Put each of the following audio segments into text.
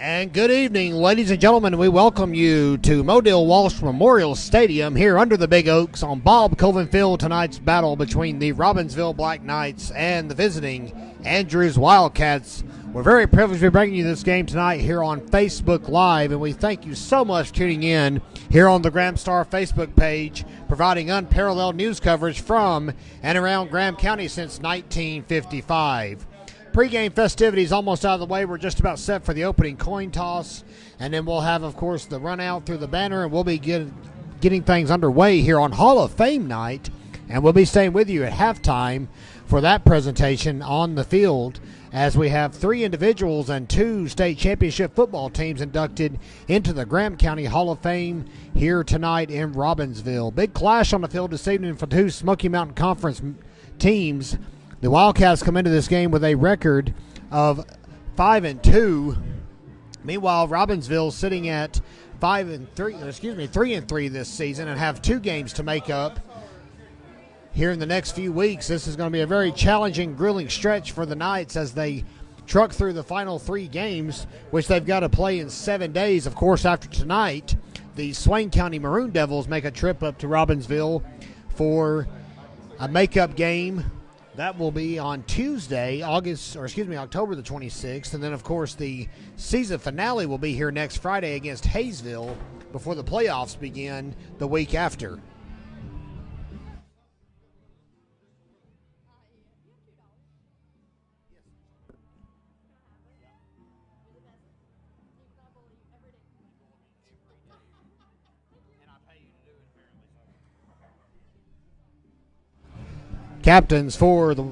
And good evening, ladies and gentlemen. We welcome you to Modell Walsh Memorial Stadium here under the Big Oaks on Bob Colvin Field. Tonight's battle between the Robbinsville Black Knights and the visiting Andrews Wildcats. We're very privileged to be bringing you this game tonight here on Facebook Live, and we thank you so much for tuning in here on the Graham Star Facebook page, providing unparalleled news coverage from and around Graham County since 1955. Pre-game festivities almost out of the way. We're just about set for the opening coin toss, and then we'll have, of course, the run out through the banner, and we'll be getting things underway here on Hall of Fame night, and we'll be staying with you at halftime for that presentation on the field, as we have 3 individuals and 2 state championship football teams inducted into the Graham County Hall of Fame here tonight in Robbinsville. Big clash on the field this evening for 2 Smoky Mountain Conference teams. The Wildcats come into this game with a record of 5-2. Meanwhile, Robbinsville sitting at 3-3 this season and have 2 games to make up here in the next few weeks. This is going to be a very challenging, grueling stretch for the Knights as they truck through the final 3 games, which they've got to play in 7 days. Of course, after tonight, the Swain County Maroon Devils make a trip up to Robbinsville for a makeup game. That will be on Tuesday, October the 26th. And then, of course, the season finale will be here next Friday against Hayesville before the playoffs begin the week after. Captains for the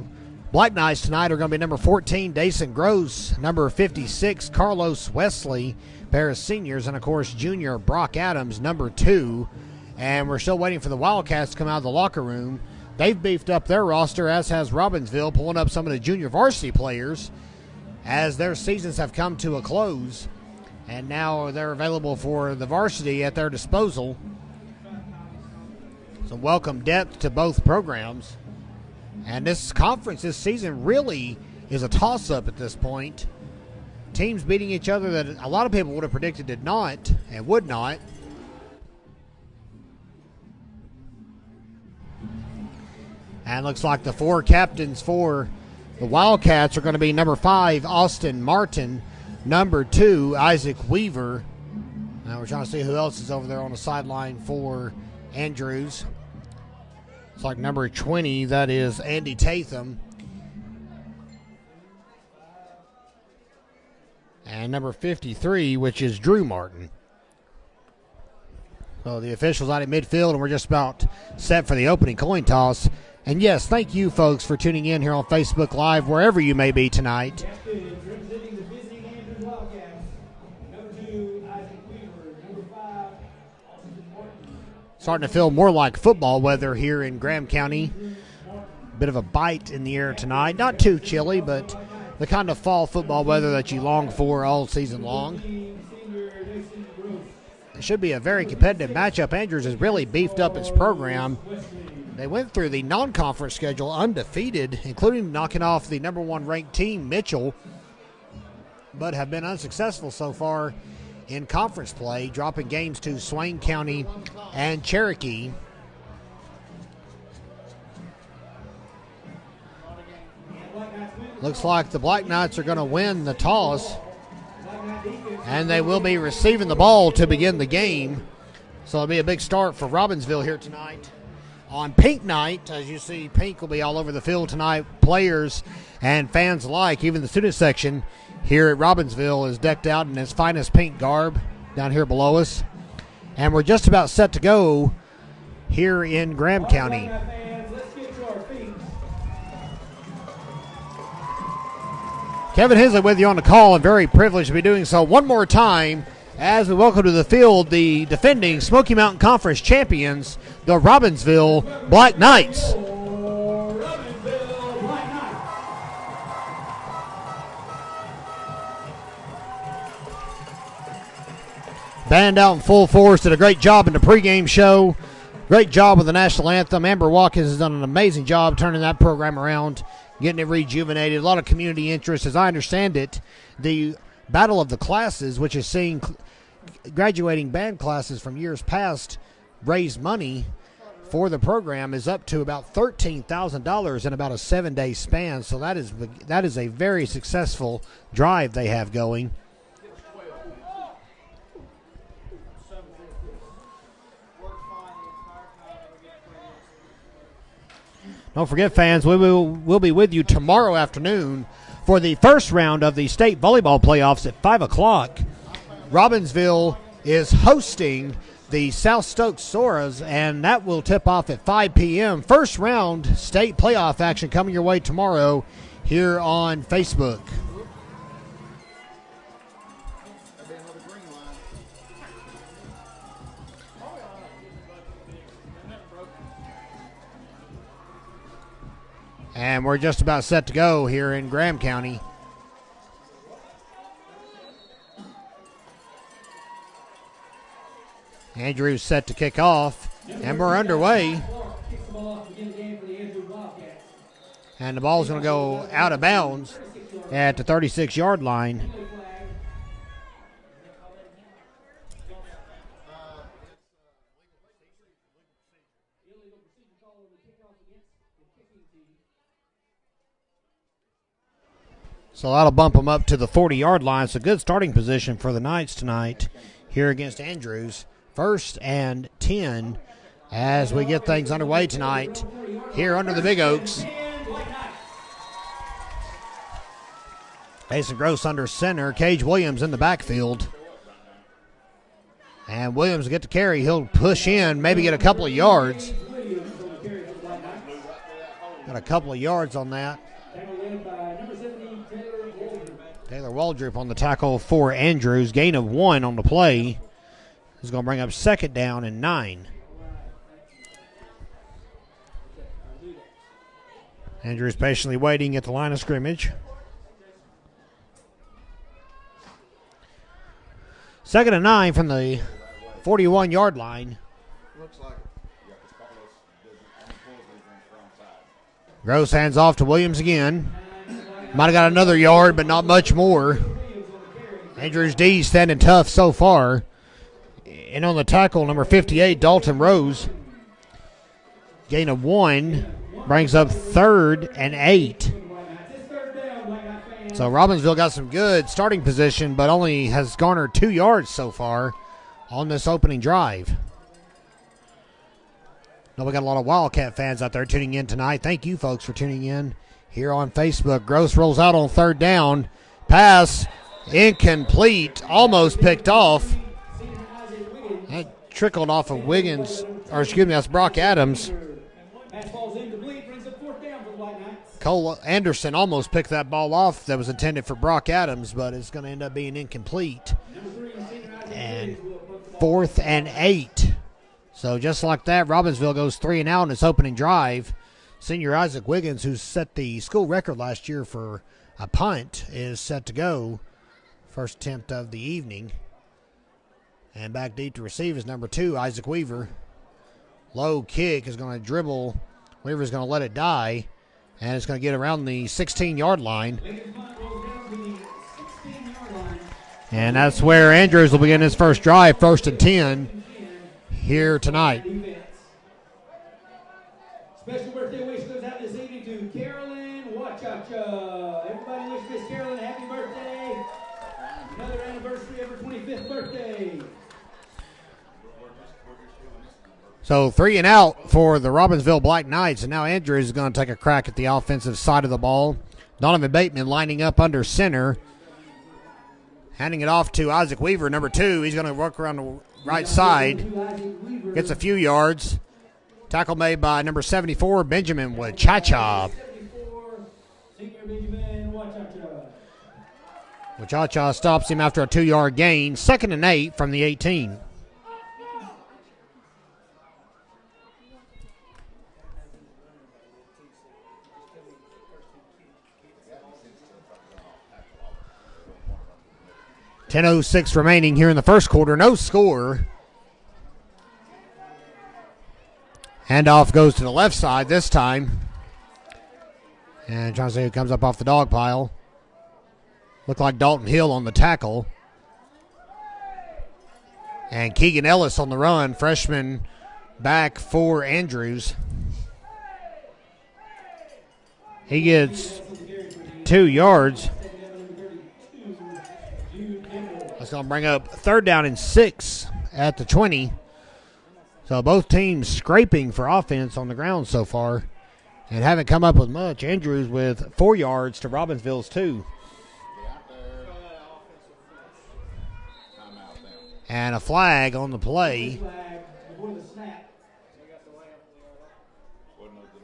Black Knights tonight are going to be number 14, Dason Gross, number 56, Carlos Wesley, pair of seniors, and, of course, junior Brock Adams, number 2. And we're still waiting for the Wildcats to come out of the locker room. They've beefed up their roster, as has Robbinsville, pulling up some of the junior varsity players as their seasons have come to a close. And now they're available for the varsity at their disposal. So welcome depth to both programs. And this conference this season really is a toss-up at this point. Teams beating each other that a lot of people would have predicted did not and would not. And looks like the 4 captains for the Wildcats are going to be number 5, Austin Martin, number 2, Isaac Weaver. Now we're trying to see who else is over there on the sideline for Andrews. It's like number 20, that is Andy Tatham. And number 53, which is Drew Martin. So the officials out at midfield, and we're just about set for the opening coin toss. And yes, thank you folks for tuning in here on Facebook Live, wherever you may be tonight. Starting to feel more like football weather here in Graham County. Bit of a bite in the air tonight. Not too chilly, but the kind of fall football weather that you long for all season long. It should be a very competitive matchup. Andrews has really beefed up his program. They went through the non-conference schedule undefeated, including knocking off the number 1 ranked team, Mitchell, but have been unsuccessful so far in conference play, dropping games to Swain County and Cherokee. Looks like the Black Knights are going to win the toss, and they will be receiving the ball to begin the game. So it'll be a big start for Robbinsville here tonight. On pink night, as you see, pink will be all over the field tonight. Players and fans alike, even the student section here at Robbinsville is decked out in its finest pink garb down here below us. And we're just about set to go here in Graham County. Kevin Hensley with you on the call, and very privileged to be doing so one more time as we welcome to the field the defending Smoky Mountain Conference champions, the Robbinsville Black Knights. Band out in full force, did a great job in the pregame show. Great job with the national anthem. Amber Watkins has done an amazing job turning that program around, getting it rejuvenated. A lot of community interest, as I understand it. The Battle of the Classes, which is seeing graduating band classes from years past raise money for the program, is up to about $13,000 in about a 7-day span. So that is a very successful drive they have going. Don't forget, fans, we'll be with you tomorrow afternoon for the first round of the state volleyball playoffs at 5 o'clock. Robbinsville is hosting the South Stokes Soras, and that will tip off at 5 p.m. First round state playoff action coming your way tomorrow here on Facebook. And we're just about set to go here in Graham County. Andrews set to kick off, and we're underway. And the ball's going to go out of bounds at the 36-yard line. So that'll bump them up to the 40-yard line. It's a good starting position for the Knights tonight here against Andrews. 1st and 10 as we get things underway tonight here under the Big Oaks. Mason Gross under center. Cage Williams in the backfield. And Williams will get the carry. He'll push in, maybe get a couple of yards. Got a couple of yards on that. Taylor Waldrop on the tackle for Andrews. Gain of 1 on the play. Is going to bring up 2nd down and 9. Andrews patiently waiting at the line of scrimmage. 2nd and 9 from the 41-yard line. Gross hands off to Williams again. Might have got another yard, but not much more. Andrews D standing tough so far. And on the tackle, number 58, Dalton Rose. Gain of 1 brings up 3rd and 8. So Robbinsville got some good starting position, but only has garnered 2 yards so far on this opening drive. Now we got a lot of Wildcat fans out there tuning in tonight. Thank you, folks, for tuning in here on Facebook. Gross rolls out on 3rd down. Pass incomplete, almost picked off. That trickled off of Wiggins, or excuse me, that's Brock Adams. Cole Anderson almost picked that ball off that was intended for Brock Adams, but it's going to end up being incomplete. And 4th and 8. So just like that, Robbinsville goes 3 and out in its opening drive. Senior Isaac Wiggins, who set the school record last year for a punt, is set to go. First attempt of the evening. And back deep to receive is number 2, Isaac Weaver. Low kick is going to dribble. Weaver's going to let it die. And it's going to get around the 16-yard line. And that's where Andrews will begin his first drive, 1st and 10 here tonight. Special birthday wish goes out this evening to Carolyn Wachacha. Everybody wish Miss Carolyn a happy birthday. Another anniversary of her 25th birthday. So 3 and out for the Robbinsville Black Knights, and now Andrews is going to take a crack at the offensive side of the ball. Donovan Bateman lining up under center. Handing it off to Isaac Weaver, number 2. He's going to work around the right side. Gets a few yards. Tackle made by number 74, Benjamin Wachacha. Wachacha stops him after a 2-yard gain. 2nd and 8 from the 18. .10:06 remaining here in the first quarter. No score. Handoff goes to the left side this time. And trying to see who comes up off the dog pile. Looked like Dalton Hill on the tackle. And Keegan Ellis on the run, freshman back for Andrews. He gets 2 yards. That's going to bring up 3rd down and 6 at the 20. So both teams scraping for offense on the ground so far and haven't come up with much. Andrews with 4 yards to Robbinsville's 2. And a flag on the play.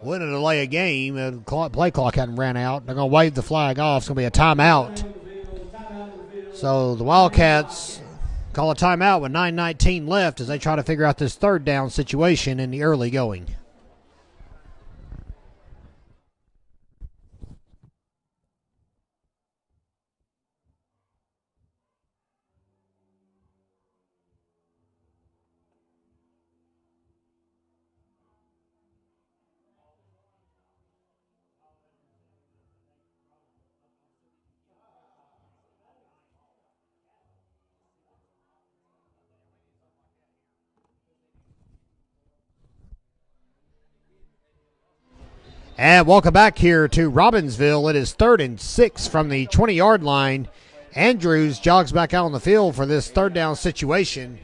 Wouldn't delay a game. The play clock hadn't ran out. They're going to wave the flag off. It's going to be a timeout. So the Wildcats call a timeout with 9:19 left as they try to figure out this 3rd down situation in the early going. And welcome back here to Robbinsville. It is 3rd and 6 from the 20-yard line. Andrews jogs back out on the field for this 3rd down situation.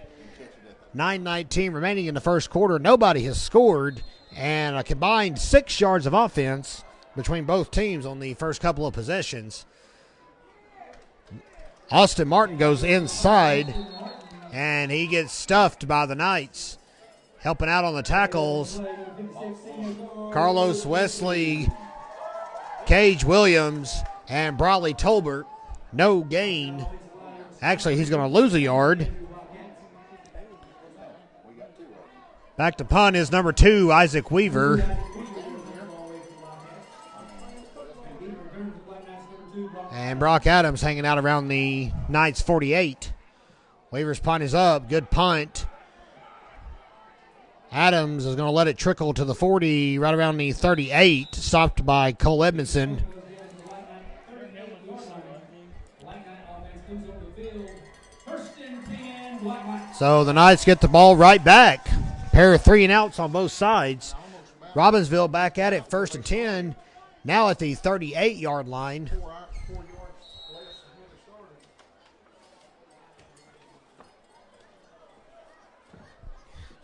9:19 remaining in the first quarter. Nobody has scored, and a combined 6 yards of offense between both teams on the first couple of possessions. Austin Martin goes inside, and he gets stuffed by the Knights. Helping out on the tackles, Carlos Wesley, Cage Williams, and Bradley Tolbert. No gain. Actually, he's going to lose a yard. Back to punt is number 2, Isaac Weaver. And Brock Adams hanging out around the Knights 48. Weaver's punt is up. Good punt. Adams is going to let it trickle to the 40, right around the 38, stopped by Cole Edmondson. So the Knights get the ball right back. Pair of 3 and outs on both sides. Robbinsville back at it, 1st and 10, now at the 38-yard line.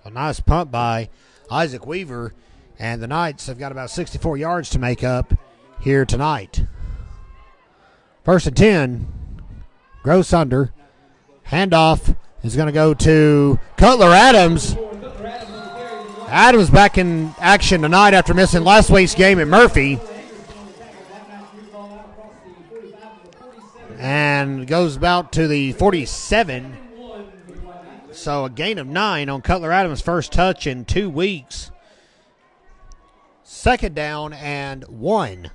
A nice punt by Isaac Weaver, and the Knights have got about 64 yards to make up here tonight. 1st and 10, Gross under. Handoff is going to go to Cutler Adams. Adams back in action tonight after missing last week's game at Murphy. And goes about to the 47. So a gain of 9 on Cutler Adams' first touch in 2 weeks. 2nd down and 1.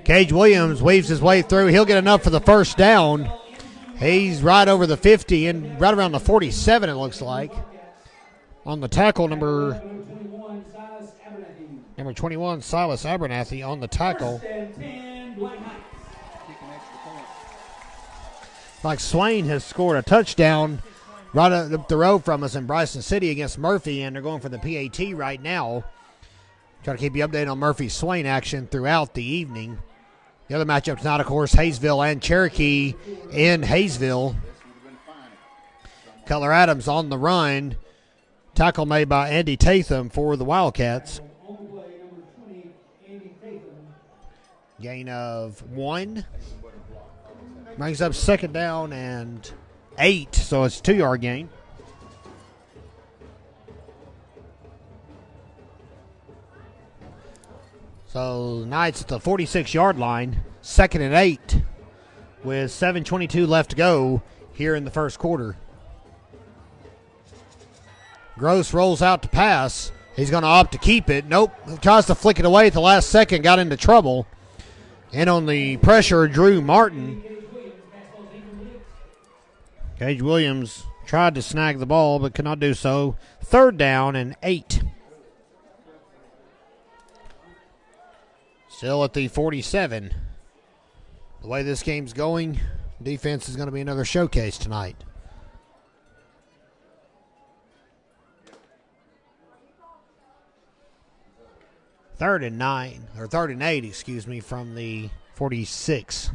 Cage Williams weaves his way through. He'll get enough for the 1st down. He's right over the 50 and right around the 47, it looks like. On the tackle, number 21, Silas Abernathy on the tackle. Like Swain has scored a touchdown right up the road from us in Bryson City against Murphy, and they're going for the PAT right now. Try to keep you updated on Murphy-Swain action throughout the evening. The other matchup tonight, of course, Hayesville and Cherokee in Hayesville. Cutler Adams on the run. Tackle made by Andy Tatham for the Wildcats. Gain of 1. Brings up 2nd down and 8, so it's a 2-yard gain. So the Knights at the 46-yard line, 2nd and 8, with 7:22 left to go here in the first quarter. Gross rolls out to pass. He's going to opt to keep it. Nope. Tries to flick it away at the last second. Got into trouble. And on the pressure, Drew Martin. Cage Williams Tried to snag the ball, but could not do so. 3rd down and 8. Still at the 47. The way this game's going, defense is going to be another showcase tonight. Third and 8, excuse me, from the 46.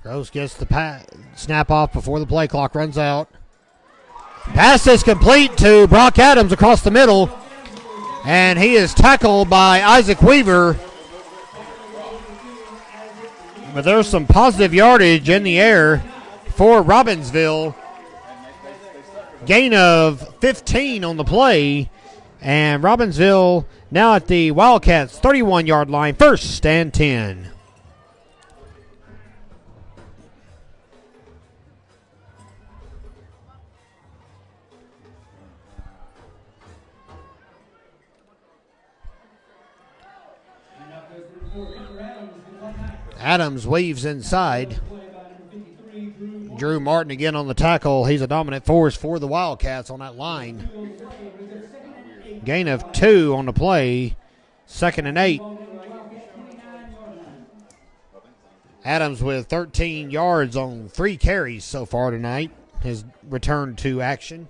Rose gets the snap off before the play clock runs out. Pass is complete to Brock Adams across the middle, and he is tackled by Isaac Weaver. But there's some positive yardage in the air for Robbinsville. Gain of 15 on the play, and Robbinsville now at the Wildcats 31-yard line, 1st and 10. Adams weaves inside. Drew Martin again on the tackle. He's a dominant force for the Wildcats on that line. Gain of 2 on the play. 2nd and 8. Adams with 13 yards on 3 carries so far tonight. His return to action.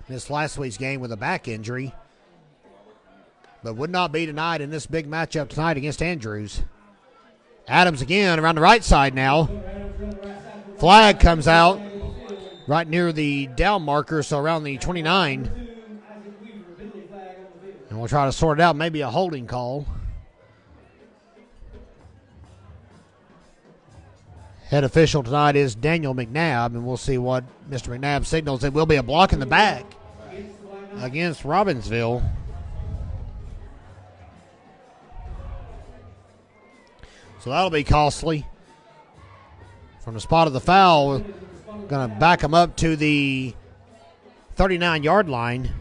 This last week's game with a back injury. But would not be denied in this big matchup tonight against Andrews. Adams again around the right side now. Flag comes out right near the down marker, so around the 29. And we'll try to sort it out. Maybe a holding call. Head official tonight is Daniel McNabb, and we'll see what Mr. McNabb signals. It will be a block in the back against Robbinsville. So that'll be costly. From the spot of the foul, going to back him up to the 39-yard line.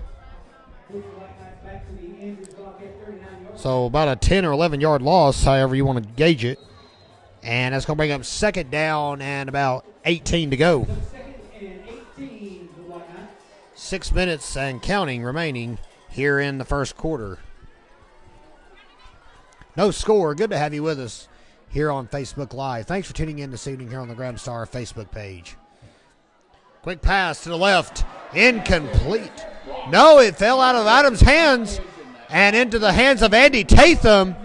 So about a 10 or 11-yard loss, however you want to gauge it. And that's going to bring up 2nd down and about 18 to go. 6 minutes and counting remaining here in the first quarter. No score. Good to have you with us here on Facebook Live. Thanks for tuning in this evening here on the Graham Star Facebook page. Quick pass to the left. Incomplete. No, it fell out of Adams' hands and into the hands of Andy Tatham.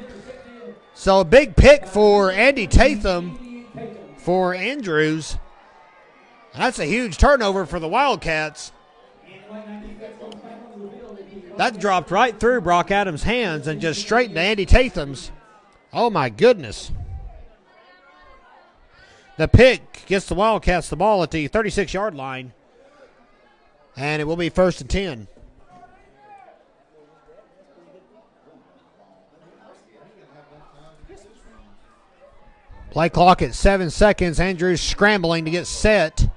So a big pick for Andy Tatham for Andrews. And that's a huge turnover for the Wildcats. That dropped right through Brock Adams' hands and just straight into Andy Tatham's. Oh, my goodness. The pick gets the Wildcats the ball at the 36-yard line. And it will be 1st and 10. Play clock at 7 seconds. Andrews scrambling to get set.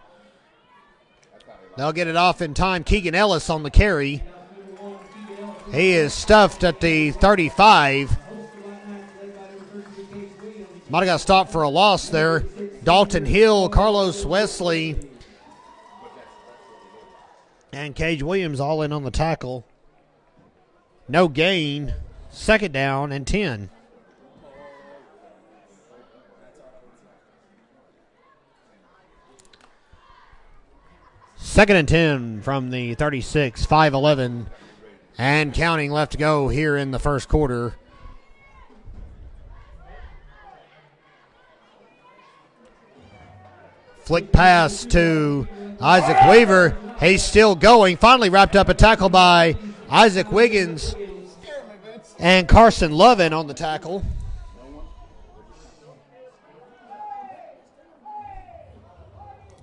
They'll get it off in time. Keegan Ellis on the carry. He is stuffed at the 35. Might have got stopped for a loss there. Dalton Hill, Carlos Wesley, and Cage Williams all in on the tackle. No gain. 2nd down and 10. Second and 10 from the 36, 5:11 and counting left to go here in the first quarter. Flick pass to Isaac Weaver. He's still going. Finally wrapped up a tackle by Isaac Wiggins and Carson Lovin on the tackle.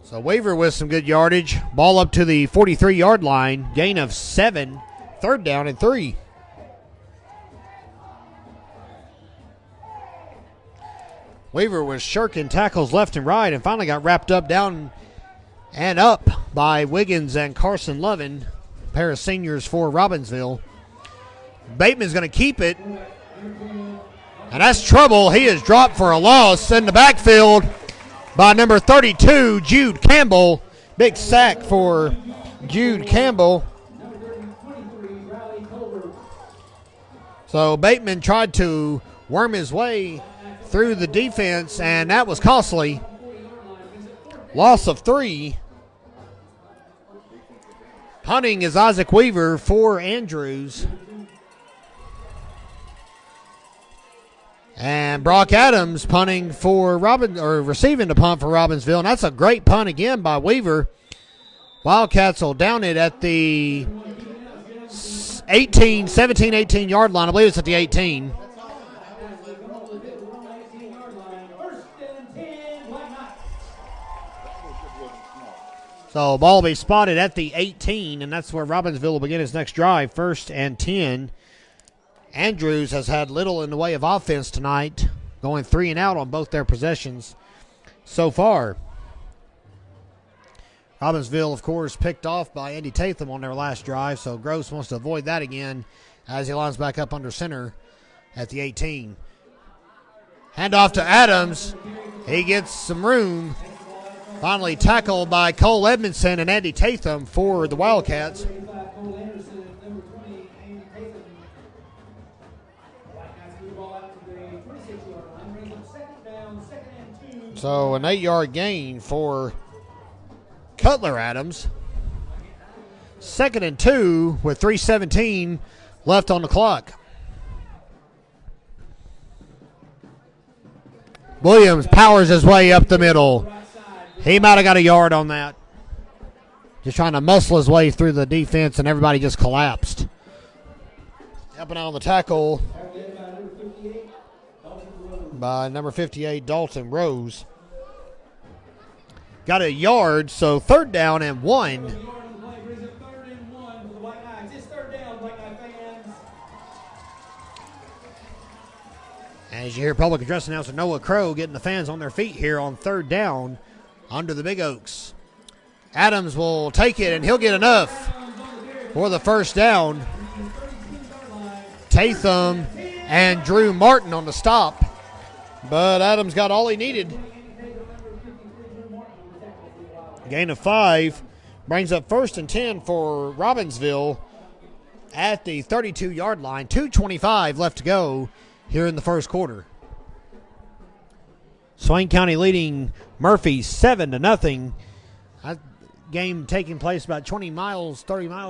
So Weaver with some good yardage. Ball up to the 43-yard line. Gain of 7. 3rd down and 3. Weaver was shirking tackles left and right and finally got wrapped up down and up by Wiggins and Carson Lovin, a pair of seniors for Robbinsville. Bateman's going to keep it. And that's trouble. He is dropped for a loss in the backfield by number 32, Jude Campbell. Big sack for Jude Campbell. So Bateman tried to worm his way through the defense, and that was costly. Loss of 3. Punting is Isaac Weaver for Andrews. And Brock Adams punting for receiving the punt for Robbinsville. And that's a great punt again by Weaver. Wildcats will down it at the 17-18 yard line. I believe it's at the 18. So ball will be spotted at the 18, and that's where Robbinsville will begin his next drive. 1st and 10. Andrews has had little in the way of offense tonight, going 3 and out on both their possessions so far. Robbinsville, of course, picked off by Andy Tatham on their last drive, so Gross wants to avoid that again as he lines back up under center at the 18. Handoff to Adams. He gets some room. Finally tackled by Cole Edmondson and Andy Tatham for the Wildcats. So an 8-yard gain for Cutler Adams. 2nd and 2 with 3:17 left on the clock. Williams powers his way up the middle. He might have got a yard on that. Just trying to muscle his way through the defense, and everybody just collapsed. Helping out on the tackle by number 58, Dalton Rose. Got a yard, so 3rd down and 1. As you hear public address announcer Noah Crow getting the fans on their feet here on 3rd down under the Big Oaks. Adams will take it, and he'll get enough for the 1st down. Tatham and Drew Martin on the stop, but Adams got all he needed. Gain of 5 brings up 1st and 10 for Robbinsville at the 32-yard line. 2:25 left to go here in the first quarter. Swain County leading Murphy 7-0. That game taking place about 30 miles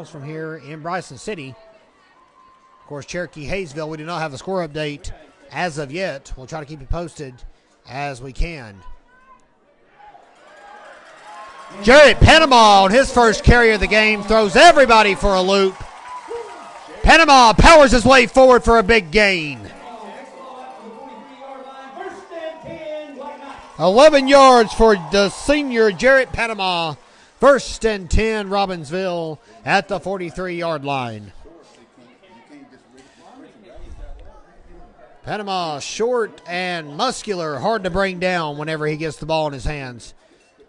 from here in Bryson City. Of course, Cherokee Hayesville, we do not have a score update as of yet. We'll try to keep you posted as we can. Jarrett Panama on his first carry of the game throws everybody for a loop. Panama powers his way forward for a big gain. 11 yards for the senior Jarrett Panama. 1st and 10, Robbinsville at the 43-yard line. Panama short and muscular, hard to bring down whenever he gets the ball in his hands.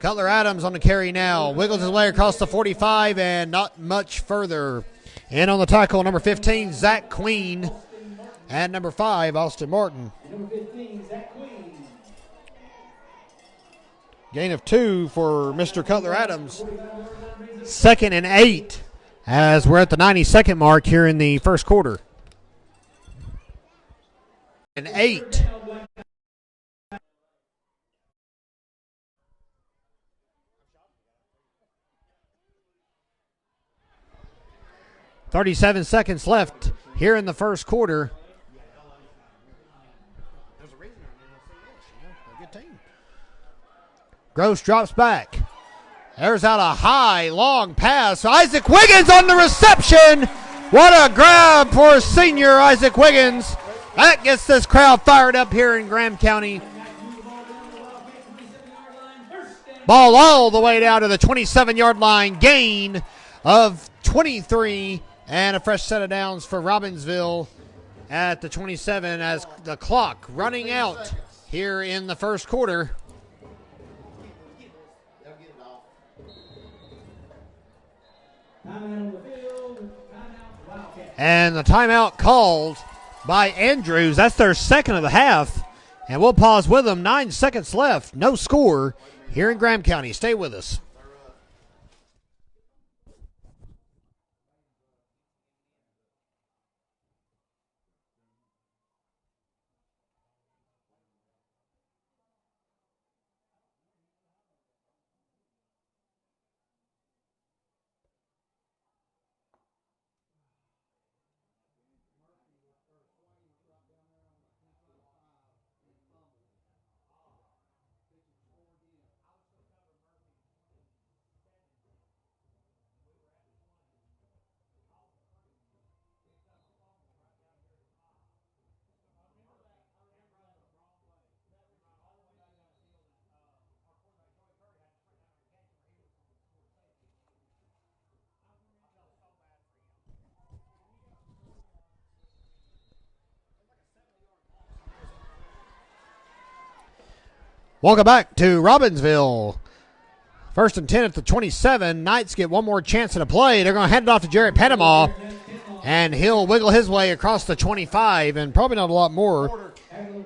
Cutler Adams on the carry now. Wiggles his way across the 45 and not much further. And on the tackle, number 15, Zach Queen. And number 5, Austin Martin. Number 15, Zach Queen. Gain of 2 for Mr. Cutler Adams. 2nd and 8 as we're at the 90-second mark here in the first quarter. And 8. .37 seconds left here in the first quarter. There's a reason they're a good team. Gross drops back. There's out a high, long pass. Isaac Wiggins on the reception. What a grab for senior Isaac Wiggins. That gets this crowd fired up here in Graham County. Ball all the way down to the 27-yard line. Gain of 23. And a fresh set of downs for Robbinsville at the 27 as the clock running out here in the first quarter. And the timeout called by Andrews. That's their second of the half. And we'll pause with them. 9 seconds left. No score here in Graham County. Stay with us. Welcome back to Robbinsville. 1st and 10 at the 27. Knights get one more chance at a play. They're going to hand it off to Jarrett Panama, and he'll wiggle his way across the 25, and probably not a lot more.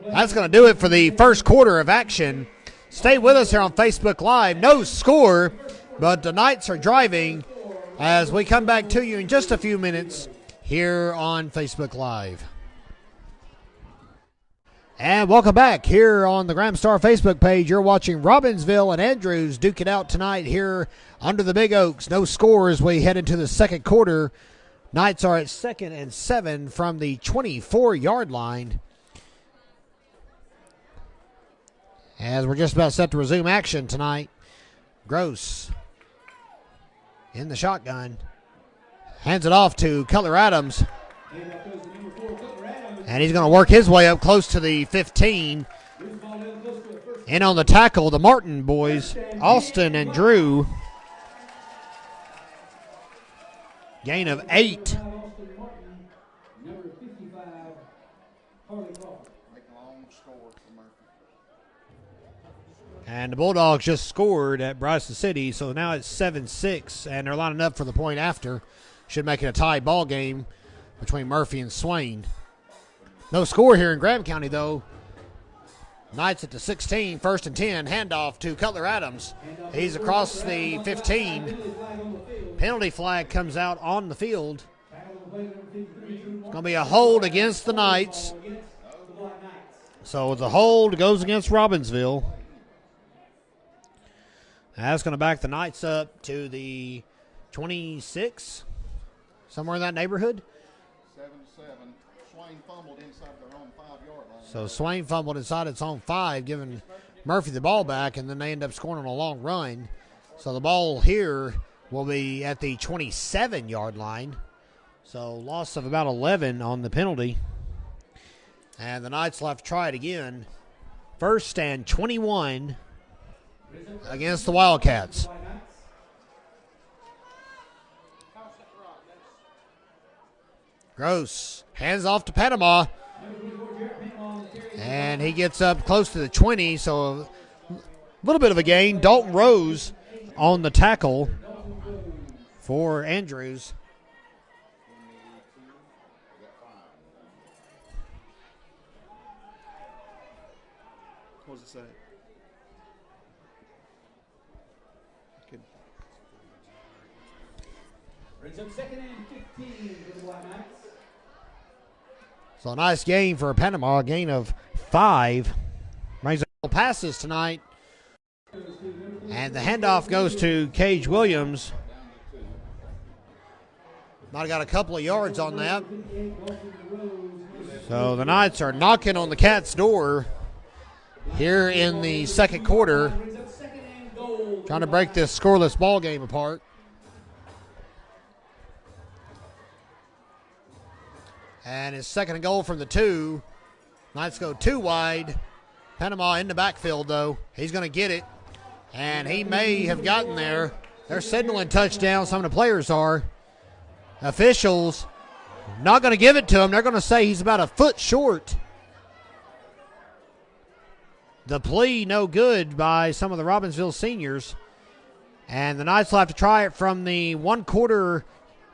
That's going to do it for the first quarter of action. Stay with us here on Facebook Live. No score, but the Knights are driving as we come back to you in just a few minutes here on Facebook Live. And welcome back here on the Graham Star Facebook page. You're watching Robbinsville and Andrews duke it out tonight here under the Big Oaks. No score as we head into the second quarter. Knights are at 2nd and 7 from the 24-yard line. As we're just about set to resume action tonight. Gross in the shotgun. Hands it off to Cutler Adams. And he's going to work his way up close to the 15. In on the tackle, the Martin boys, Austin and Drew. Gain of 8. And the Bulldogs just scored at Bryson City, so now it's 7-6, and they're lining up for the point after. Should make it a tie ball game between Murphy and Swain. No score here in Graham County, though. Knights at the 16, 1st and 10. Handoff to Cutler Adams. He's across the 15. Penalty flag comes out on the field. It's going to be a hold against the Knights. So the hold goes against Robbinsville. That's going to back the Knights up to the 26, somewhere in that neighborhood. 7-7. Swain fumbled inside their own 5-yard line. So Swain fumbled inside its own 5, giving Murphy the ball back, and then they end up scoring on a long run. So the ball here will be at the 27-yard line. So loss of about 11 on the penalty. And the Knights will have to try it again. 1st and 21 against the Wildcats. Gross hands off to Panama, and he gets up close to the 20, so a little bit of a gain. Dalton Rose on the tackle for Andrews. What does it say? Brings up 2nd and 15 for the White Knights. So a nice gain for Panama, a gain of 5. Brings up passes tonight. And the handoff goes to Cage Williams. Might have got a couple of yards on that. So the Knights are knocking on the Cats' door here in the second quarter, trying to break this scoreless ball game apart. And it's 2nd and goal from the 2. Knights go 2 wide. Panama in the backfield, though. He's going to get it. And he may have gotten there. They're signaling touchdown. Some of the players are. Officials not going to give it to him. They're going to say he's about a foot short. The plea no good by some of the Robbinsville seniors. And the Knights will have to try it from the 1/4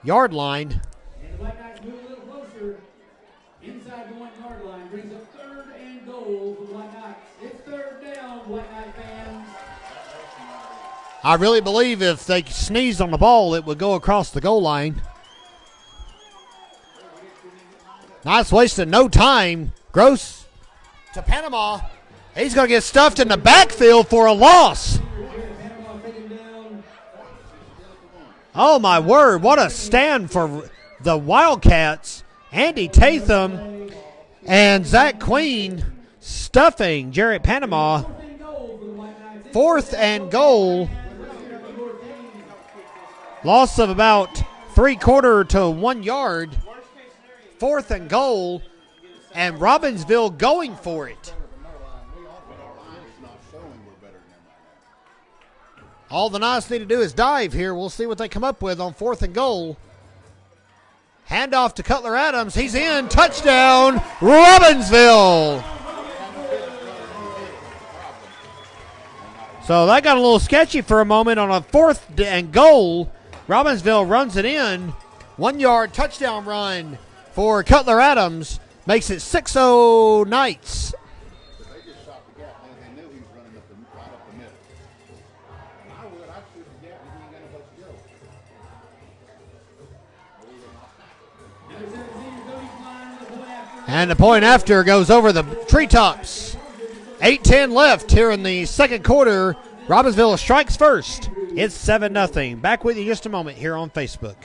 yard line. And the Black Knights move a little closer. Inside the 1 I really believe if they sneezed on the ball, it would go across the goal line. Nice wasting no time. Gross to Panama. He's going to get stuffed in the backfield for a loss. Oh, my word. What a stand for the Wildcats. Andy Tatham and Zach Queen stuffing Jarrett Panama. 4th and goal. Loss of about 3/4 to 1 yard. 4th and goal. And Robbinsville going for it. All the Knights need to do is dive here. We'll see what they come up with on 4th and goal. Handoff to Cutler Adams. He's in. Touchdown, Robbinsville. So that got a little sketchy for a moment on a 4th and goal. Robbinsville runs it in. 1 yard touchdown run for Cutler Adams. Makes it 6-0 Knights. And the point after goes over the treetops. 8:10 left here in the second quarter. Robbinsville strikes first. It's 7-0. Back with you in just a moment here on Facebook.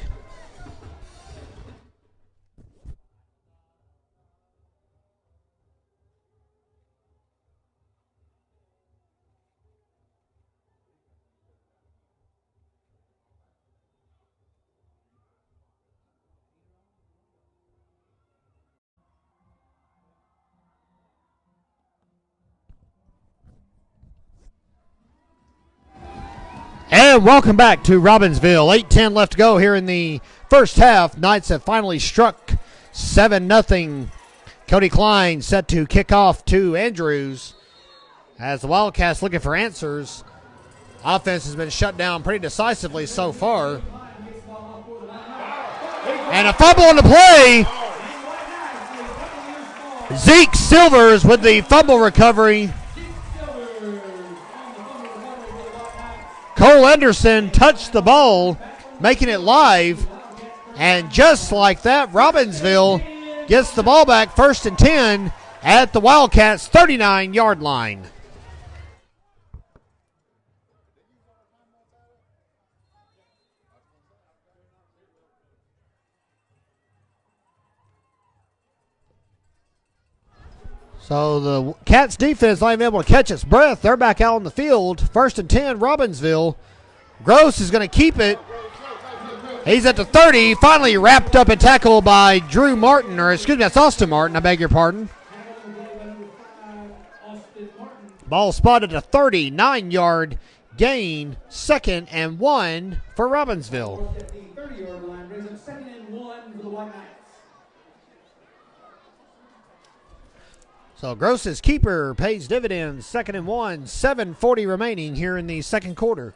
And welcome back to Robbinsville. 8:10 left to go here in the first half. Knights have finally struck 7-0. Cody Klein set to kick off to Andrews as the Wildcats looking for answers. Offense has been shut down pretty decisively so far. And a fumble on the play. Zeke Silvers with the fumble recovery. Cole Anderson touched the ball, making it live. And just like that, Robbinsville gets the ball back 1st and 10 at the Wildcats' 39-yard line. So the Cats defense not even able to catch its breath. They're back out on the field. 1st and 10, Robbinsville. Gross is going to keep it. He's at the 30. Finally wrapped up and tackled by Drew Martin, or excuse me, that's Austin Martin. I beg your pardon. Ball spotted a 39-yard gain. 2nd and 1 for Robbinsville. So Gross's keeper pays dividends. 2nd and 1, 7:40 remaining here in the second quarter.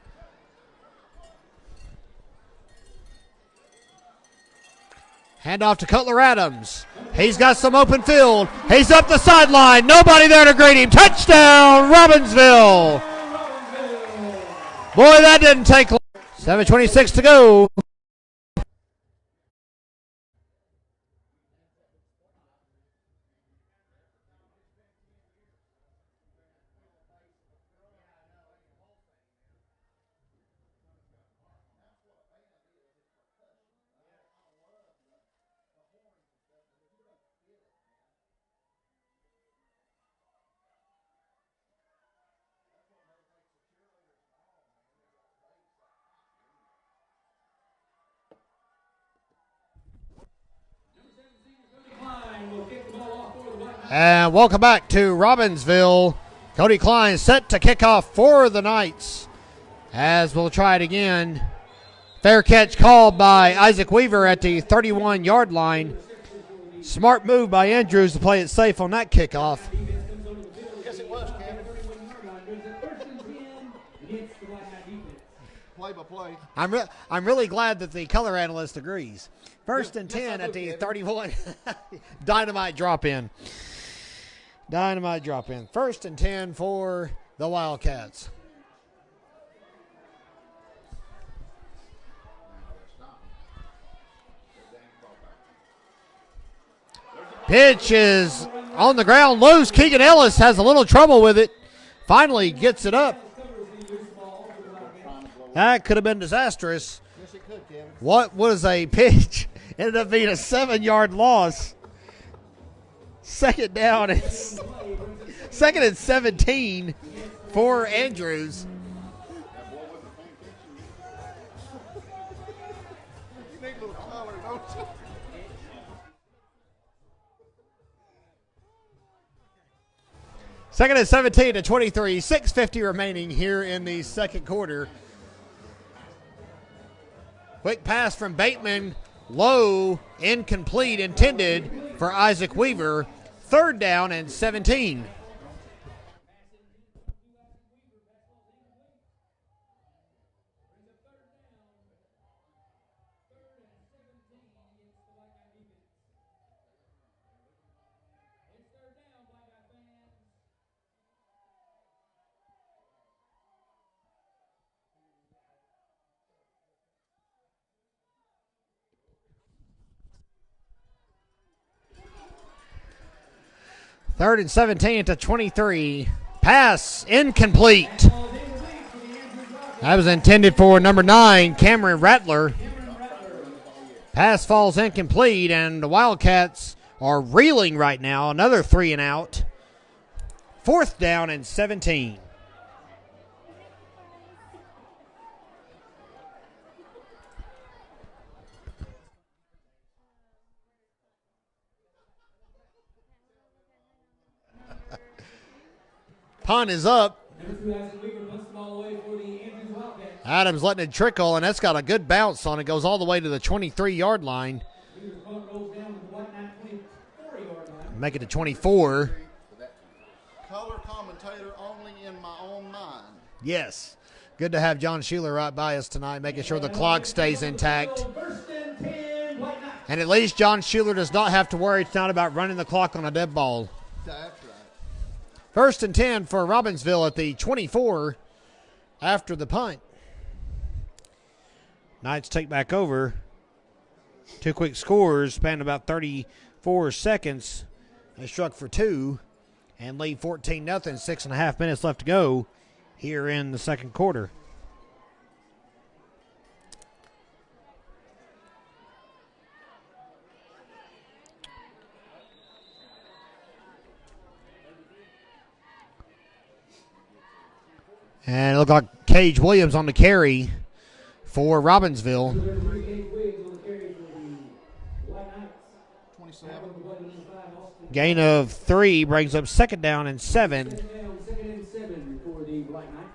Handoff to Cutler Adams. He's got some open field. He's up the sideline. Nobody there to greet him. Touchdown, Robbinsville. Boy, that didn't take long. 7:26 to go. And welcome back to Robbinsville. Cody Klein set to kick off for the Knights. As we'll try it again. Fair catch called by Isaac Weaver at the 31-yard line. Smart move by Andrews to play it safe on that kickoff. Yes, it was, Kevin. Play by play. I'm really glad that the color analyst agrees. 1st and 10 at the 31. Dynamite drop in. Dynamite drop in. 1st and 10 for the Wildcats. Pitch is on the ground loose. Keegan Ellis has a little trouble with it. Finally gets it up. That could have been disastrous. Yes, it could, Kevin. What was a pitch? Ended up being a 7-yard loss. Second and 17 for Andrews. You need a little color, don't you? Second and 17 to 23. 6:50 remaining here in the second quarter. Quick pass from Bateman. Low, incomplete, intended for Isaac Weaver. Third down and 17. Third and 17 to 23. Pass incomplete. That was intended for number 9, Cameron Rattler. Pass falls incomplete, and the Wildcats are reeling right now. Another 3 and out. Fourth down and 17. Punt is up. Adams letting it trickle, and that's got a good bounce on it. Goes all the way to the 23-yard line. Make it to 24. Color commentator only in my own mind. Yes. Good to have John Schuler right by us tonight, making sure the clock stays intact. And at least John Schuler does not have to worry tonight about running the clock on a dead ball. That's right. First and 10 for Robbinsville at the 24 after the punt. Knights take back over. 2 quick scores, span about 34 seconds. They struck for 2 and lead 14-0. 6.5 minutes left to go here in the second quarter. And it looked like Cage Williams on the carry for Robbinsville. 27. Gain of 3 brings up second down and 7. Second and 7 for the Black Knights.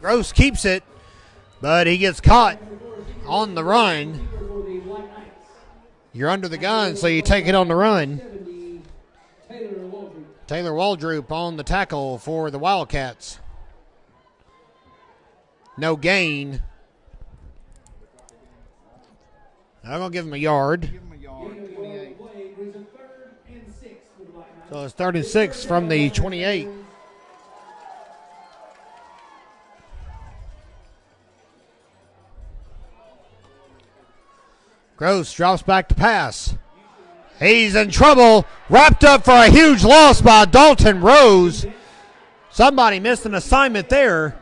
Gross keeps it, but he gets caught on the run. You're under the gun, so you take it on the run. Taylor Waldroop on the tackle for the Wildcats. No gain. I'm going to give him a yard. Give him a yard. 28. So it's 3rd and 6 from the 28. Gross drops back to pass. He's in trouble. Wrapped up for a huge loss by Dalton Rose. Somebody missed an assignment there.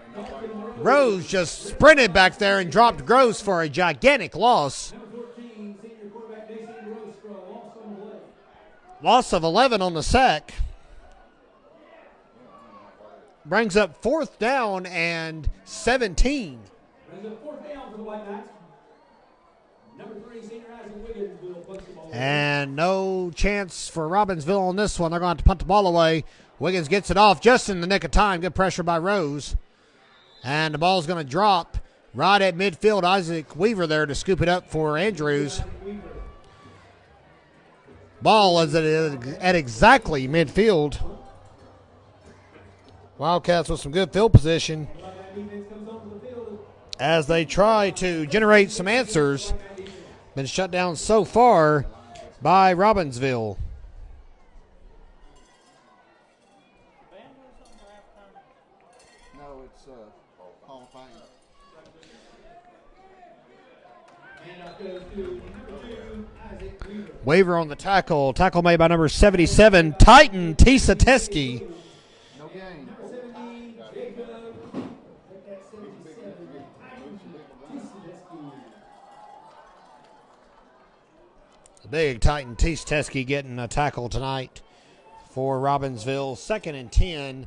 Rose just sprinted back there and dropped Gross for a gigantic loss. Loss of 11 on the sack. Brings up 4th down and 17. And no chance for Robbinsville on this one. They're going to have to punt the ball away. Wiggins gets it off just in the nick of time. Good pressure by Rose. And the ball's going to drop right at midfield. Isaac Weaver there to scoop it up for Andrews. Ball is at exactly midfield. Wildcats with some good field position as they try to generate some answers. Been shut down so far by Robbinsville. Waiver on the tackle. Tackle made by number 77, Titan Tisateski. No gain. The big Titan Tisateski getting a tackle tonight for Robbinsville. 2nd and 10.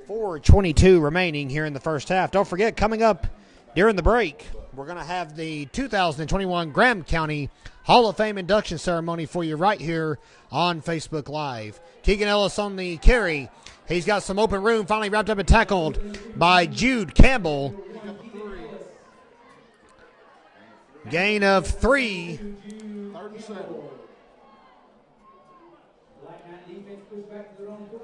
4:22 remaining here in the first half. Don't forget, coming up during the break, we're going to have the 2021 Graham County Hall of Fame induction ceremony for you right here on Facebook Live. Keegan Ellis on the carry. He's got some open room, finally wrapped up and tackled by Jude Campbell. Gain of 3. 3rd and 7.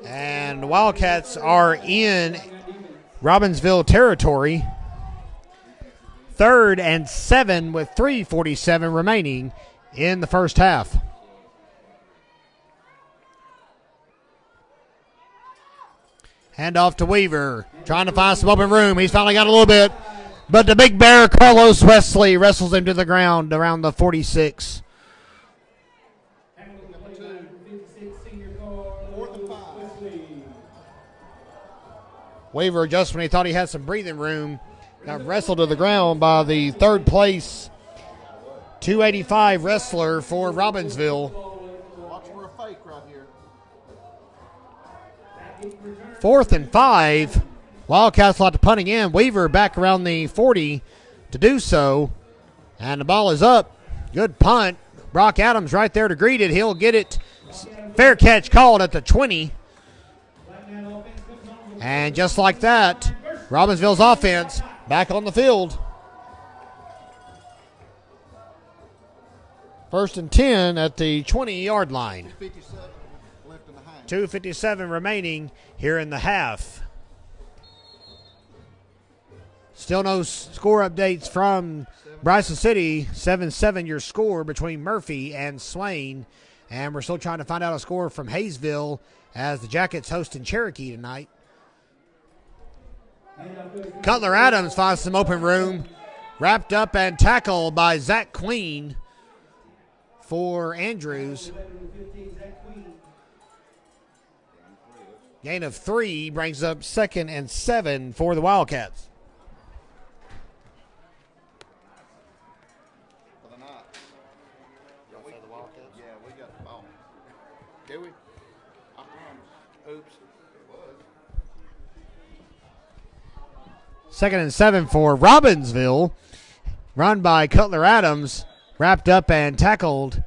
And the Wildcats are in Robbinsville territory. 3rd and 7 with 3:47 remaining in the first half. Hand off to Weaver, trying to find some open room. He's finally got a little bit, but the big bear, Carlos Wesley, wrestles him to the ground around the 46. 4th and 5. Weaver, just when he thought he had some breathing room, got wrestled to the ground by the 3rd place 285 wrestler for Robbinsville. Watch for a fake right here. 4th and 5. Wildcats lot to punting in. Weaver back around the 40 to do so. And the ball is up. Good punt. Brock Adams right there to greet it. He'll get it. Fair catch called at the 20. And just like that, Robbinsville's offense back on the field. 1st and 10 at the 20-yard line. 2:57 left in the half. 2:57 remaining here in the half. Still no score updates from Bryson City. 7-7 your score between Murphy and Swain. And we're still trying to find out a score from Hayesville as the Jackets hosting Cherokee tonight. Cutler Adams finds some open room. Wrapped up and tackled by Zach Queen for Andrews. Gain of 3 brings up 2nd and 7 for the Wildcats. For the Knights. Yeah, we got the ball. Do we? I promise. Oops. It was. 2nd and 7 for Robbinsville. Run by Cutler Adams. Wrapped up and tackled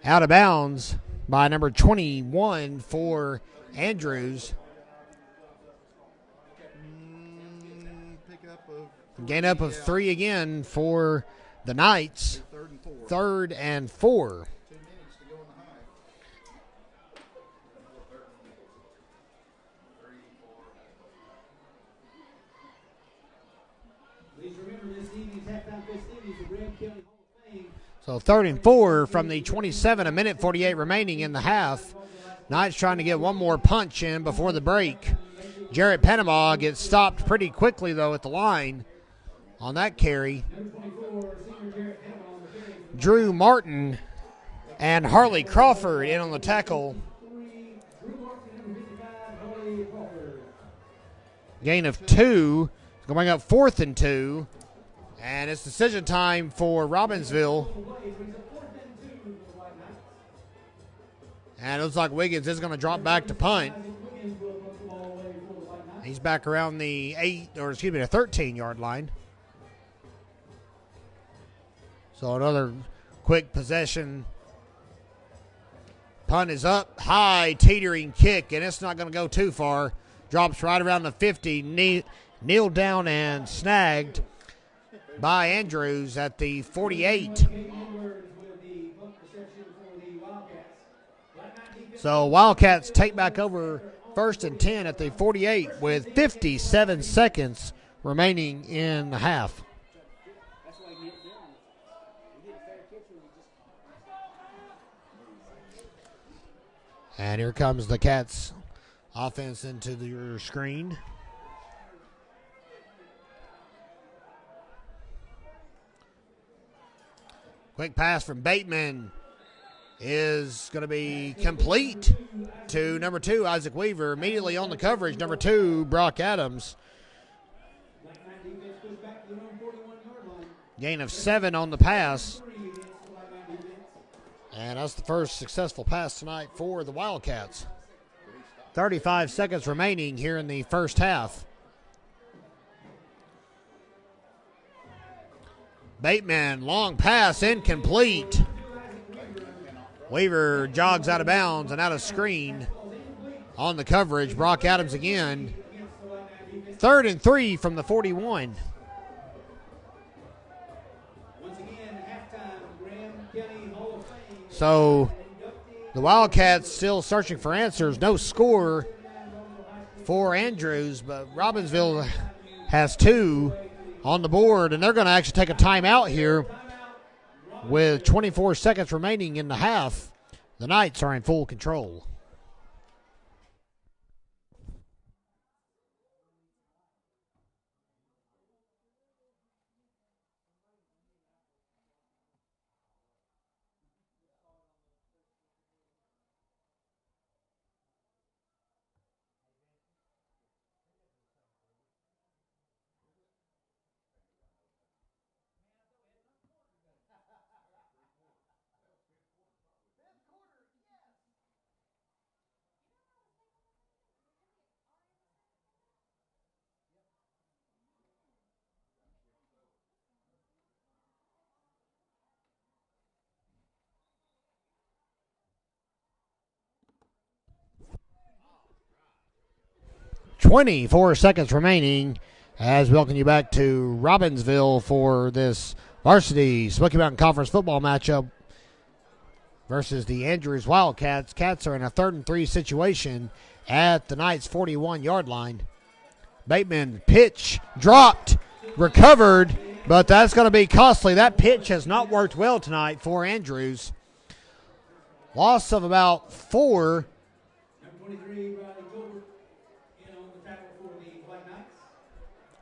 out of bounds by number 21 for Andrews. Pick up of Gain up of 3 again for the Knights. 3rd and 4. 3rd and 4. 2 minutes to go in the half. Please remember this evening's halftime festivities at Graham County Hall of Fame. So 3rd and 4 from the 27, a minute 48 remaining in the half. Knights trying to get one more punch in before the break. Jarrett Panama gets stopped pretty quickly, though, at the line on that carry. Drew Martin and Harley Crawford in on the tackle. Gain of 2. Going up 4th and 2. And it's decision time for Robbinsville. And it looks like Wiggins is going to drop back to punt. He's back around the 13-yard line. So another quick possession. Punt is up, high, teetering kick, and it's not going to go too far. Drops right around the 50, kneeled down and snagged by Andrews at the 48. So Wildcats take back over 1st and 10 at the 48 with 57 seconds remaining in the half. And here comes the Cats offense into your screen. Quick pass from Bateman. is going to be complete to number 2, Isaac Weaver. Immediately on the coverage, number 2, Brock Adams. Gain of 7 on the pass. And that's the first successful pass tonight for the Wildcats. 35 seconds remaining here in the first half. Bateman, long pass, incomplete. Weaver jogs out of bounds and out of screen on the coverage. Brock Adams again. 3rd and 3 from the 41. So the Wildcats still searching for answers. No score for Andrews, but Robbinsville has 2 on the board, and they're going to actually take a timeout here with 24 seconds remaining in the half. The Knights are in full control. .24 seconds remaining as we welcome you back to Robbinsville for this Varsity Smoky Mountain Conference football matchup versus the Andrews Wildcats. Cats are in a 3rd and 3 situation at the Knights' 41-yard line. Bateman, pitch, dropped, recovered, but that's going to be costly. That pitch has not worked well tonight for Andrews. Loss of about 4.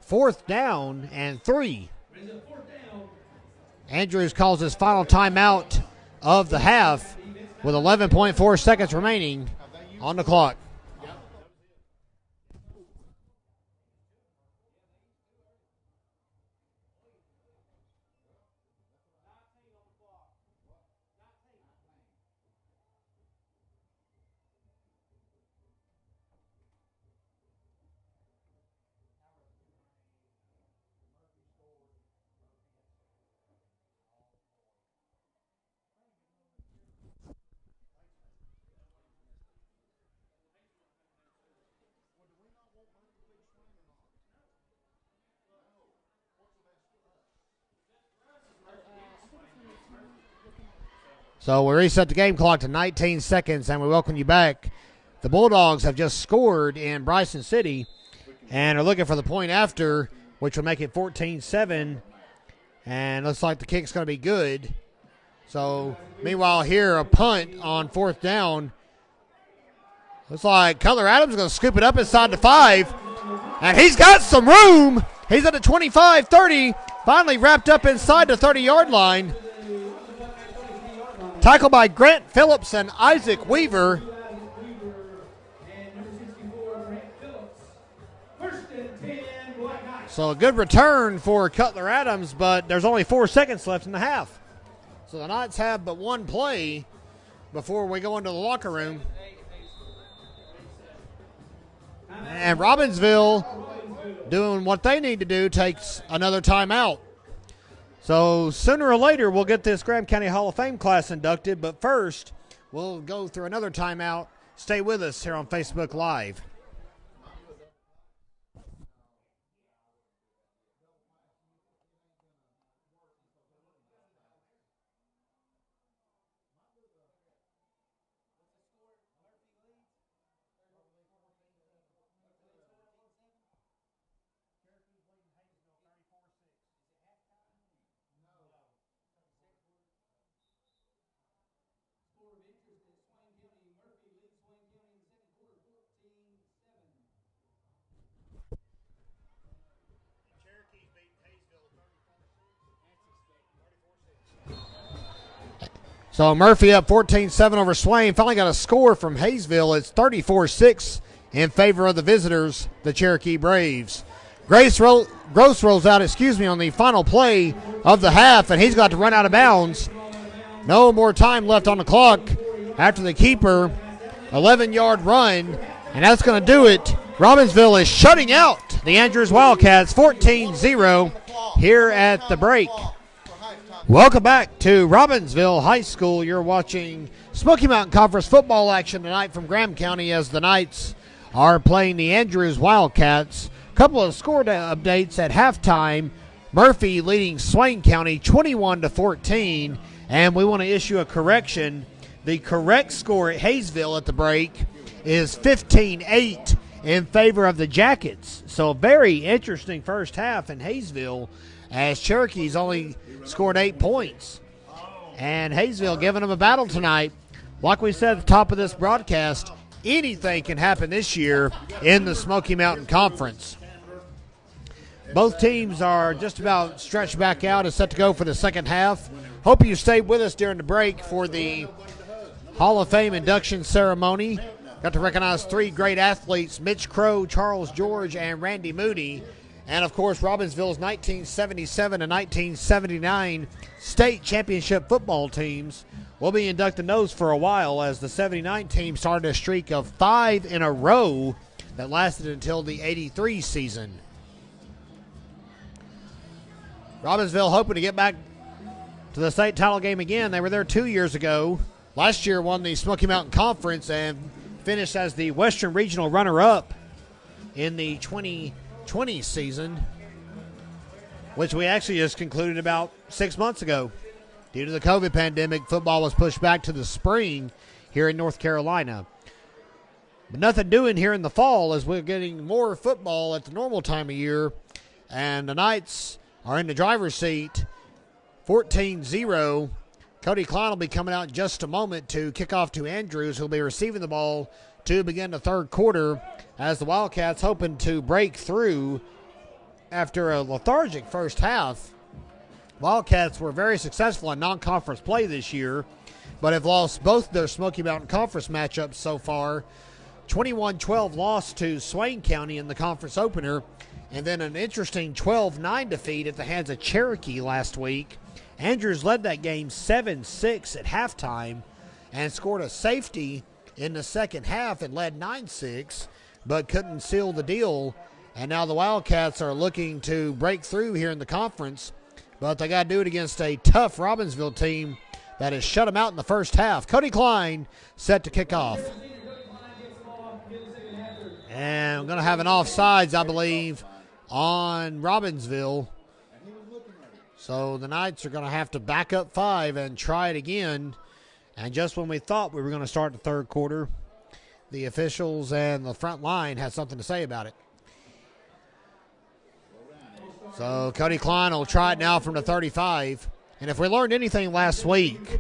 Fourth down and 3. Andrews calls his final timeout of the half with 11.4 seconds remaining on the clock. So we reset the game clock to 19 seconds, and we welcome you back. The Bulldogs have just scored in Bryson City and are looking for the point after, which will make it 14-7. And looks like the kick's going to be good. So, meanwhile, here, a punt on 4th down. Looks like Cutler Adams is going to scoop it up inside the 5. And he's got some room. He's at the 25, 30. Finally wrapped up inside the 30-yard line. Tackled by Grant Phillips and Isaac Weaver. So a good return for Cutler Adams, but there's only 4 seconds left in the half. So the Knights have but one play before we go into the locker room. And Robbinsville, doing what they need to do, takes another timeout. So sooner or later, we'll get this Graham County Hall of Fame class inducted. But first, we'll go through another timeout. Stay with us here on Facebook Live. So Murphy up 14-7 over Swain. Finally got a score from Hayesville. It's 34-6 in favor of the visitors, the Cherokee Braves. Gross rolls out, on the final play of the half, and he's got to run out of bounds. No more time left on the clock after the keeper. 11-yard run, and that's going to do it. Robbinsville is shutting out the Andrews Wildcats 14-0 here at the break. Welcome back to Robbinsville High School. You're watching Smoky Mountain Conference football action tonight from Graham County as the Knights are playing the Andrews Wildcats. A couple of score updates at halftime. Murphy leading Swain County 21-14, and we want to issue a correction. The correct score at Hayesville at the break is 15-8 in favor of the Jackets. So a very interesting first half in Hayesville as Cherokee's only scored 8 points. And Hayesville giving them a battle tonight. Like we said at the top of this broadcast, anything can happen this year in the Smoky Mountain Conference. Both teams are just about stretched back out and set to go for the second half. Hope you stayed with us during the break for the Hall of Fame induction ceremony. Got to recognize 3 great athletes, Mitch Crow, Charles George, and Randy Moody. And, of course, Robbinsville's 1977 and 1979 state championship football teams. We'll be inducting those for a while as the 79 team started a streak of 5 in a row that lasted until the 83 season. Robbinsville hoping to get back to the state title game again. They were there 2 years ago. Last year won the Smoky Mountain Conference and finished as the Western Regional runner-up in the 2020 season, which we actually just concluded about 6 months ago. Due to the COVID pandemic, football was pushed back to the spring here in North Carolina. But nothing doing here in the fall as we're getting more football at the normal time of year, and the Knights are in the driver's seat, 14-0. Cody Klein will be coming out in just a moment to kick off to Andrews, who'll be receiving the ball to begin the third quarter as the Wildcats hoping to break through after a lethargic first half. Wildcats were very successful in non-conference play this year, but have lost both their Smoky Mountain Conference matchups so far. 21-12 loss to Swain County in the conference opener, and then an interesting 12-9 defeat at the hands of Cherokee last week. Andrews led that game 7-6 at halftime and scored a safety in the second half and led 9-6, but couldn't seal the deal. And now the Wildcats are looking to break through here in the conference, but they got to do it against a tough Robbinsville team that has shut them out in the first half. Cody Klein set to kick off. And we're going to have an offsides, I believe, on Robbinsville. So the Knights are going to have to back up 5 and try it again. And just when we thought we were going to start the third quarter, the officials and the front line had something to say about it. So Cody Klein will try it now from the 35. And if we learned anything last week,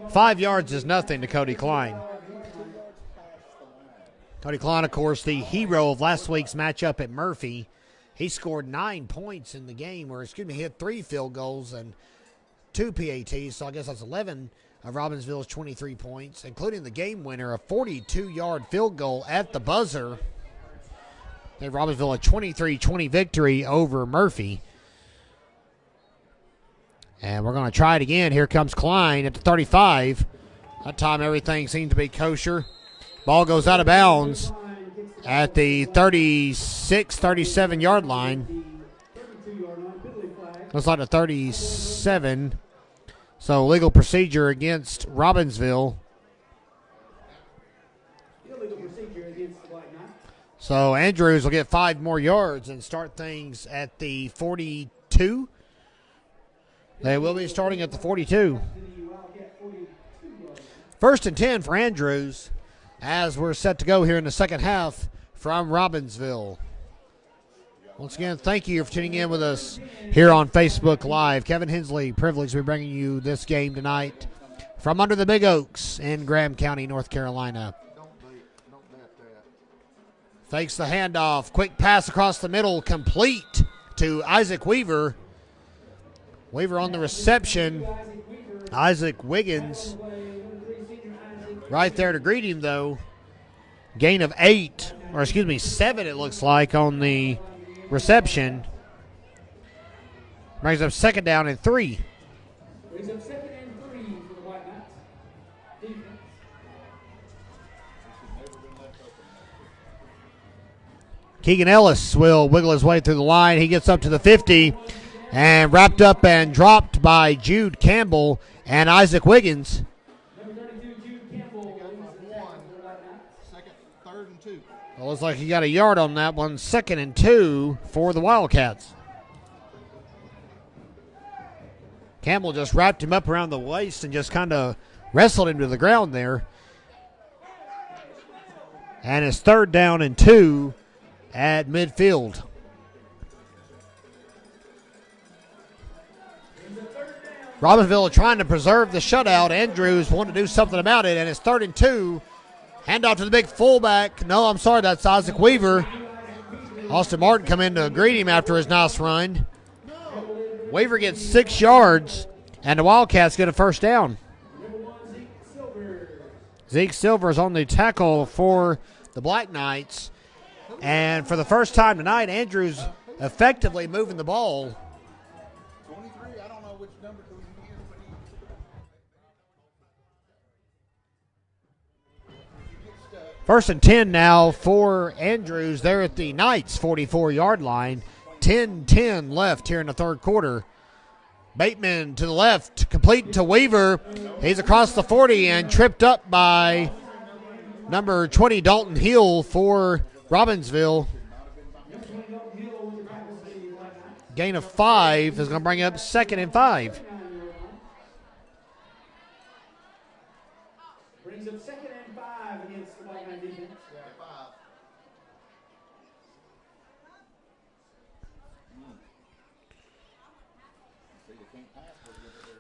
5 yards is nothing to Cody Klein. Cody Klein, of course, the hero of last week's matchup at Murphy. He scored 9 points in the game, he had 3 field goals and 2 PATs, so I guess that's 11 of Robbinsville's 23 points, including the game winner, a 42-yard field goal at the buzzer. Gave Robbinsville a 23-20 victory over Murphy. And we're going to try it again. Here comes Klein at the 35. That time everything seemed to be kosher. Ball goes out of bounds at the 37-yard line. Looks like a 37. So legal procedure against Robbinsville. So Andrews will get 5 more yards and start things at the 42. They will be starting at the 42. First and 10 for Andrews as we're set to go here in the second half from Robbinsville. Once again, thank you for tuning in with us here on Facebook Live. Kevin Hensley, privileged to be bringing you this game tonight from under the Big Oaks in Graham County, North Carolina. Fakes the handoff. Quick pass across the middle, complete to Isaac Weaver. Weaver on the reception Isaac Wiggins right there to greet him, though. Gain of 7 it looks like on the reception. Brings up second down and 3. Brings up second and 3 for the Wildcats. Defense. Keegan Ellis will wiggle his way through the line. He gets up to the 50 and wrapped up and dropped by Jude Campbell and Isaac Wiggins. Number 32, Jude Campbell. Second, third, and 2. Well, looks like he got a yard on that one. Second and 2 for the Wildcats. Campbell just wrapped him up around the waist and just kind of wrestled him to the ground there. And it's third down and 2 at midfield. Robbinsville trying to preserve the shutout. Andrews wanted to do something about it, and it's third and 2. Handoff to the big fullback. No, I'm sorry, that's Isaac Weaver. Austin Martin come in to greet him after his nice run. Weaver gets 6 yards, and the Wildcats get a first down. Zeke Silver is on the tackle for the Black Knights. And for the first time tonight, Andrews effectively moving the ball. 23, I don't know which number he is, but First and 10 now for Andrews there at the Knights' 44-yard line. 10-10 left here in the third quarter. Bateman to the left, complete to Weaver. He's across the 40 and tripped up by number 20, Dalton Hill for Robbinsville. Gain of 5 is going to bring up second and 5. Brings up second and 5 against the Black Knight defense.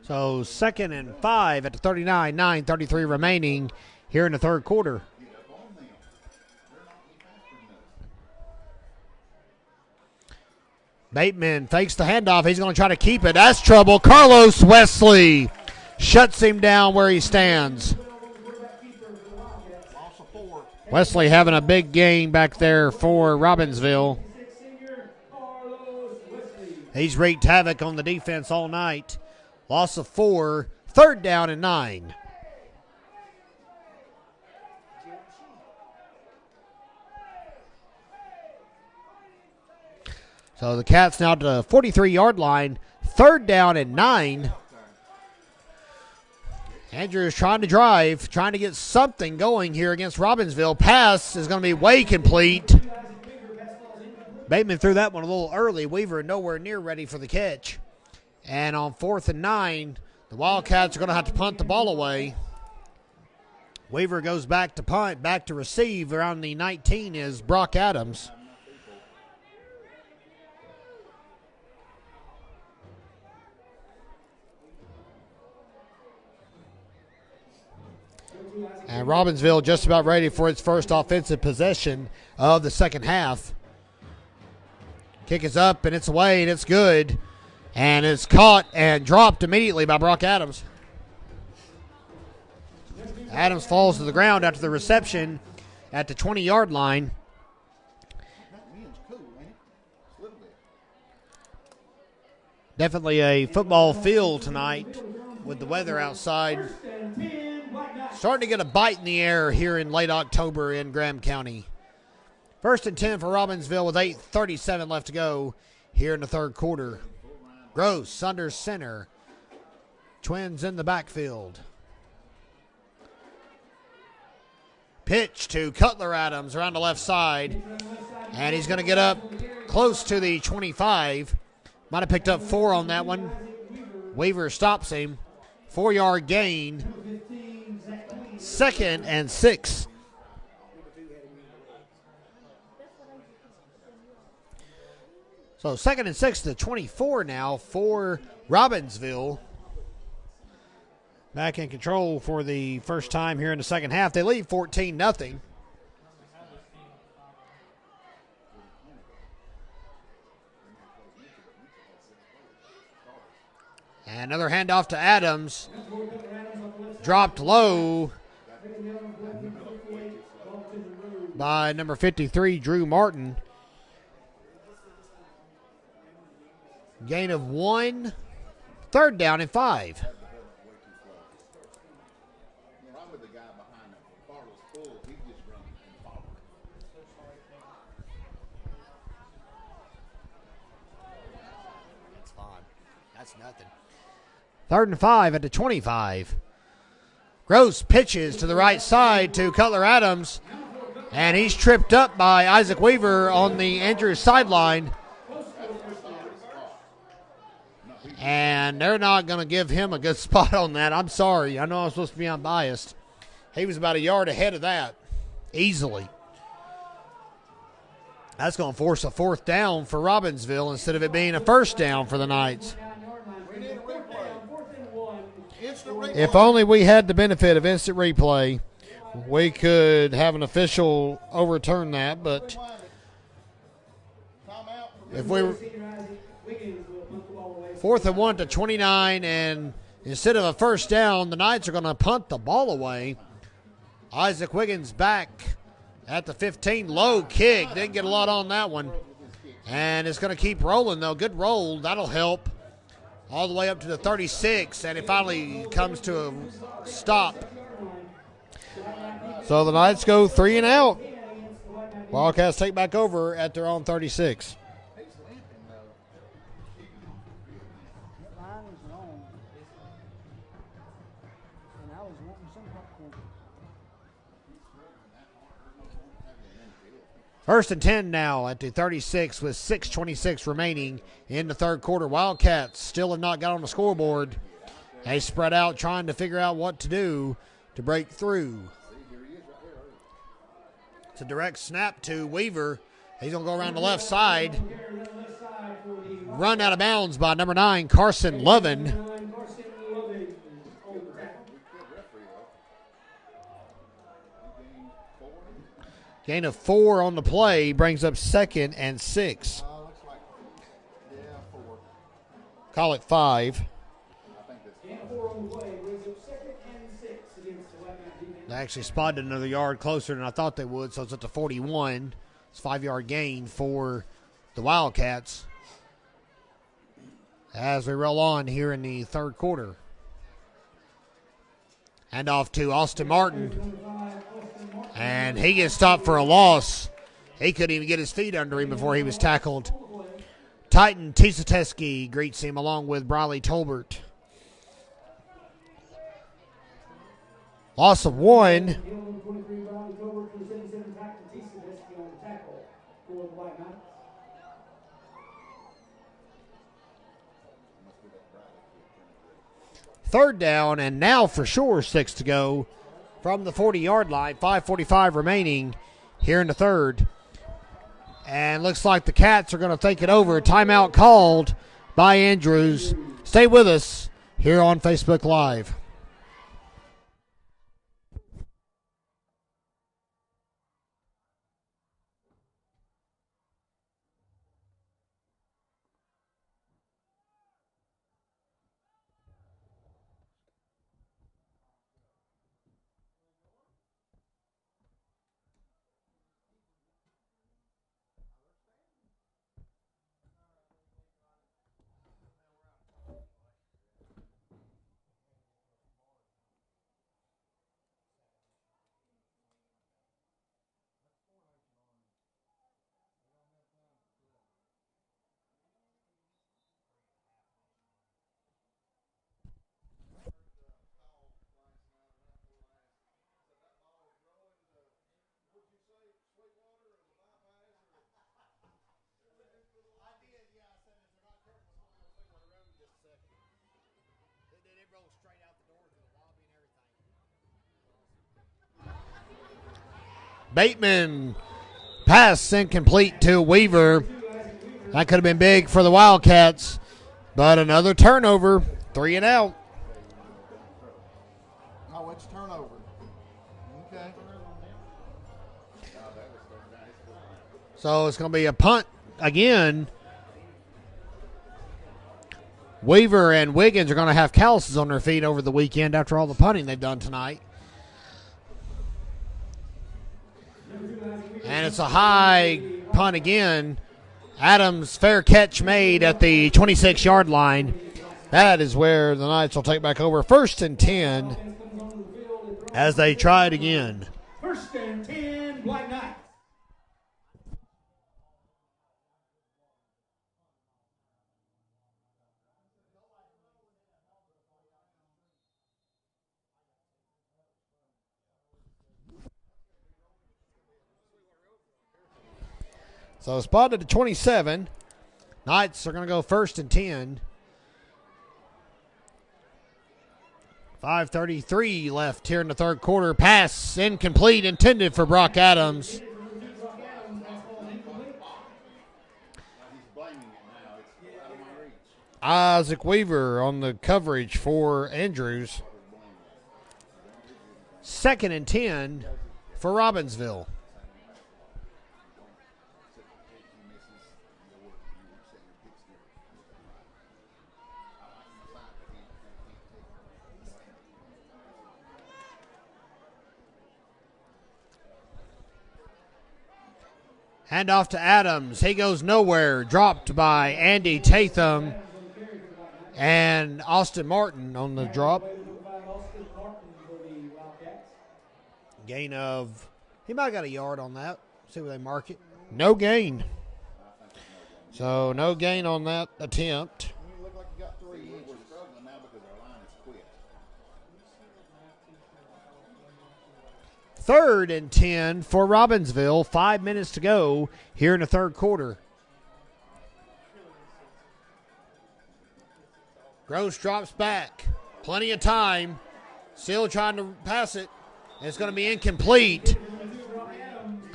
So second and 5 at the 39, 9:33 remaining here in the third quarter. Bateman fakes the handoff. He's going to try to keep it. That's trouble. Carlos Wesley shuts him down where he stands. Wesley having a big game back there for Robbinsville. He's wreaked havoc on the defense all night. Loss of 4, third down and 9. So the Cats now to the 43-yard line, third down and 9. Andrews trying to drive, trying to get something going here against Robbinsville. Pass is going to be way complete. Bateman threw that one a little early. Weaver nowhere near ready for the catch. And on 4th and 9, the Wildcats are going to have to punt the ball away. Weaver goes back to punt, back to receive. Around the 19 is Brock Adams. And Robbinsville just about ready for its first offensive possession of the second half. Kick is up, and it's away, and it's good. And it's caught and dropped immediately by Brock Adams. Adams falls to the ground after the reception at the 20-yard line. Definitely a football field tonight with the weather outside. Starting to get a bite in the air here in late October in Graham County. First and 10 for Robbinsville with 8:37 left to go here in the third quarter. Gross under center. Twins in the backfield. Pitch to Cutler Adams around the left side. And he's going to get up close to the 25. Might have picked up 4 on that one. Weaver stops him. 4-yard gain. Second and 6. So second and 6 to 24 now for Robbinsville. Back in control for the first time here in the second half. They lead 14-0. And another handoff to Adams. Dropped low by number 53, Drew Martin. Gain of 1. Third down and 5. That's fine. That's nothing. 3rd and 5 at the 25. Gross pitches to the right side to Cutler Adams, and he's tripped up by Isaac Weaver on the Andrews sideline. And they're not going to give him a good spot on that. I'm sorry. I know I'm supposed to be unbiased. He was about a yard ahead of that, easily. That's going to force a 4th down for Robbinsville instead of it being a 1st down for the Knights. If only we had the benefit of instant replay, we could have an official overturn that. But if we were 4th and 1 to 29, and instead of a 1st down, the Knights are going to punt the ball away. Isaac Wiggins back at the 15. Low kick. Didn't get a lot on that one. And it's going to keep rolling, though. Good roll. That'll help. All the way up to the 36, and it finally comes to a stop. So the Knights go 3 and out. Wildcats take back over at their own 36. First and 10 now at the 36 with 6:26 remaining in the 3rd quarter. Wildcats still have not got on the scoreboard. They spread out trying to figure out what to do to break through. It's a direct snap to Weaver. He's going to go around the left side. Run out of bounds by number 9, Carson Lovin. Gain of 4 on the play brings up 2nd and 6. Call it 5. They actually spotted another yard closer than I thought they would, so it's at the 41. It's a 5-yard gain for the Wildcats as we roll on here in the 3rd quarter. Hand off to Austin Martin. And he gets stopped for a loss. He couldn't even get his feet under him before he was tackled. Titan Tisateski greets him along with Briley Tolbert. Loss of 1. Third down, and now for sure 6 to go from the 40-yard line. 5:45 remaining here in the 3rd. And looks like the Cats are going to take it over. Timeout called by Andrews. Stay with us here on Facebook Live. Bateman, pass incomplete to Weaver. That could have been big for the Wildcats, but another turnover, 3 and out. Oh, it's turnover. Okay. So it's going to be a punt again Weaver and Wiggins are going to have calluses on their feet over the weekend after all the punting they've done tonight. And it's a high punt again. Adams, fair catch made at the 26-yard line. That is where the Knights will take back over. 1st and 10 as they try it again. 1st and 10, Black Knights. So spotted at 27. Knights are going to go 1st and 10. 5:33 left here in the third quarter. Pass incomplete, intended for Brock Adams. Isaac Weaver on the coverage for Andrews. 2nd and 10 for Robbinsville. Hand off to Adams. He goes nowhere. Dropped by Andy Tatham and Austin Martin on the drop. Gain of, he might have got a yard on that. See where they mark it. No gain. So no gain on that attempt. 3rd and 10 for Robbinsville. 5 minutes to go here in the third quarter. Gross drops back. Plenty of time. Still trying to pass it. It's going to be incomplete.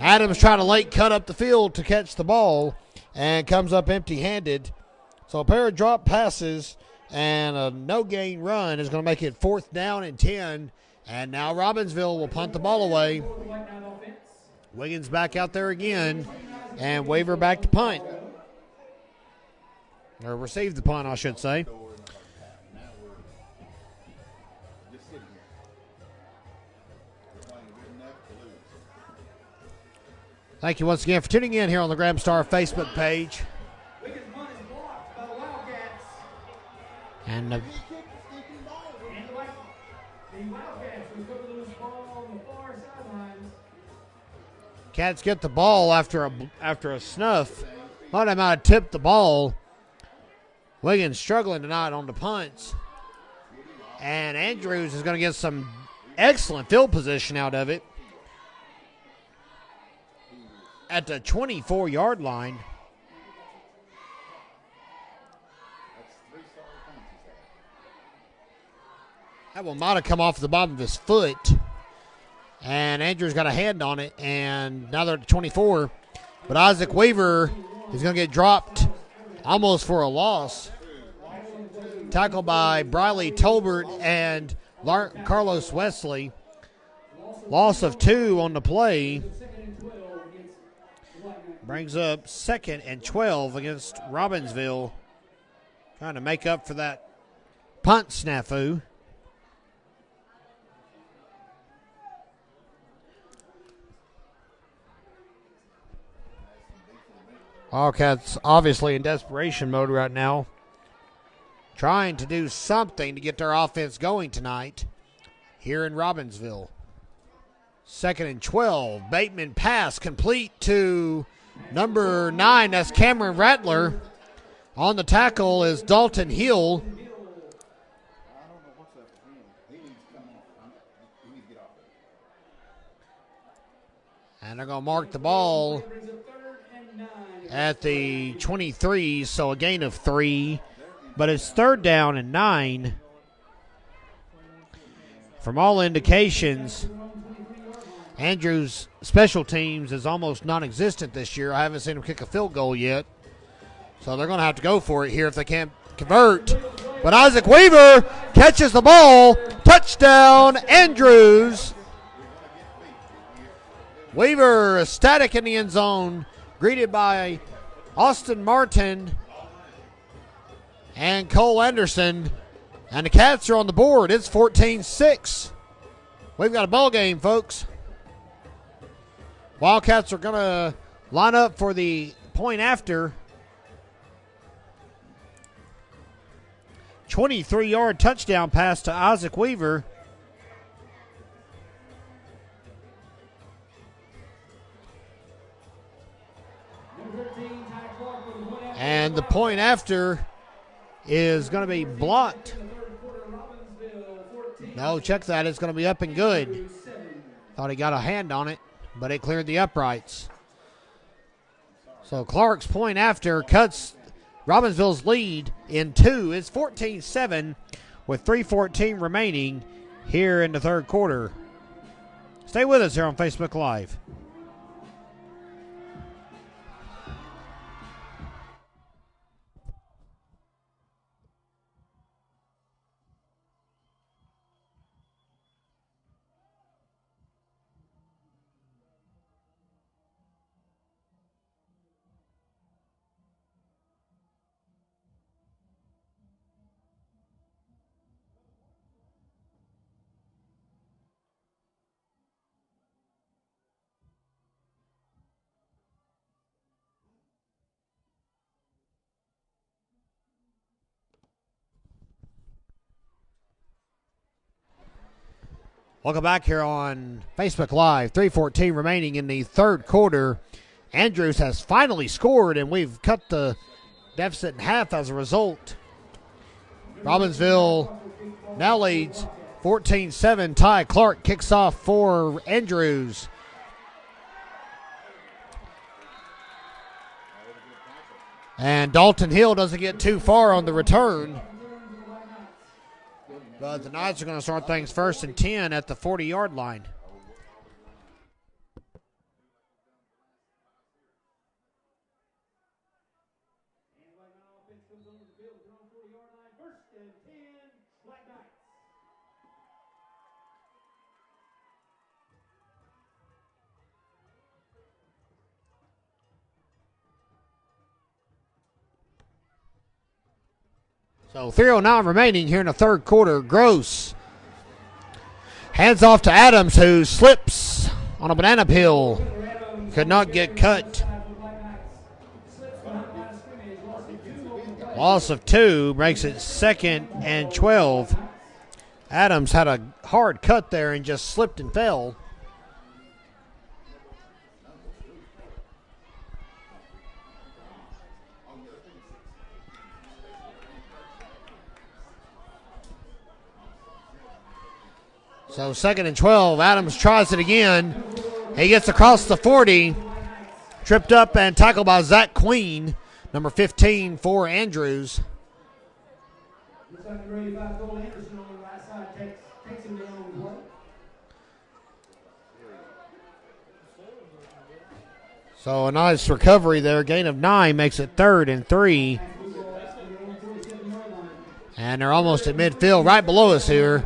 Adams trying to late cut up the field to catch the ball and comes up empty-handed. So a pair of drop passes and a no-gain run is going to make it 4th down and 10. And now Robbinsville will punt the ball away. Wiggins back out there again. And Weaver back to punt. Or receive the punt, I should say. Thank you once again for tuning in here on the Graham Star Facebook page. And Cats get the ball after a snuff. Thought I might have tipped the ball. Wiggins struggling tonight on the punts. And Andrews is going to get some excellent field position out of it. At the 24-yard line. That one might have come off the bottom of his foot. And Andrews got a hand on it. And now they're at the 24. But Isaac Weaver is going to get dropped almost for a loss. Tackled by Briley Tolbert and Carlos Wesley. Loss of 2 on the play. Brings up 2nd and 12 against Robbinsville. Trying to make up for that punt snafu. Wildcats obviously in desperation mode right now. Trying to do something to get their offense going tonight here in Robbinsville. 2nd and 12. Bateman pass complete to number 9. That's Cameron Rattler. On the tackle is Dalton Hill. And they're going to mark the ball at the 23, so a gain of 3. But it's 3rd down and 9. From all indications, Andrews' special teams is almost non-existent this year. I haven't seen him kick a field goal yet. So they're going to have to go for it here if they can't convert. But Isaac Weaver catches the ball. Touchdown, Andrews. Weaver ecstatic in the end zone. Greeted by Austin Martin and Cole Anderson. And the Cats are on the board. It's 14-6. We've got a ball game, folks. Wildcats are going to line up for the point after. 23-yard touchdown pass to Isaac Weaver. And the point after is going to be blocked. No, check that. It's going to be up and good. Thought he got a hand on it, but it cleared the uprights. So Clark's point after cuts Robbinsville's lead in 2. It's 14-7 with 3:14 remaining here in the third quarter. Stay with us here on Facebook Live. Welcome back here on Facebook Live. 3:14 remaining in the third quarter. Andrews has finally scored, and we've cut the deficit in half as a result. Robbinsville now leads 14-7. Ty Clark kicks off for Andrews. And Dalton Hill doesn't get too far on the return. But the Knights are going to start things 1st and 10 at the 40-yard line. So 3:09 remaining here in the third quarter. Gross hands off to Adams, who slips on a banana peel. Could not get cut. Loss of 2 makes it 2nd and 12. Adams had a hard cut there and just slipped and fell. So 2nd and 12. Adams tries it again. He gets across the 40. Tripped up and tackled by Zach Queen, number 15 for Andrews. So a nice recovery there. Gain of 9 makes it 3rd and 3. And they're almost at midfield, right below us here.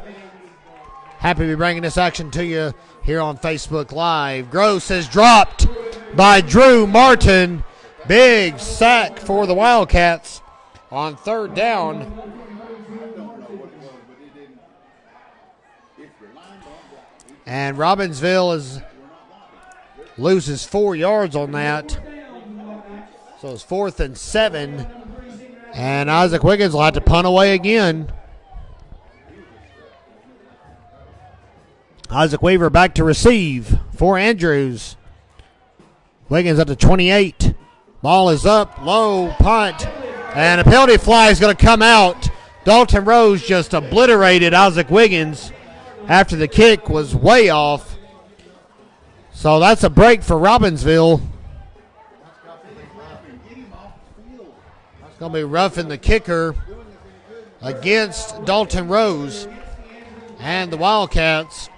Happy to be bringing this action to you here on Facebook Live. Gross is dropped by Drew Martin. Big sack for the Wildcats on 3rd down. And Robbinsville loses 4 yards on that. So it's 4th and 7. And Isaac Wiggins will have to punt away again. Isaac Weaver back to receive for Andrews. Wiggins at the 28. Ball is up, low, punt. And a penalty flag is going to come out. Dalton Rose just obliterated Isaac Wiggins after the kick was way off. So that's a break for Robbinsville. It's going to be roughing the kicker against Dalton Rose and the Wildcats.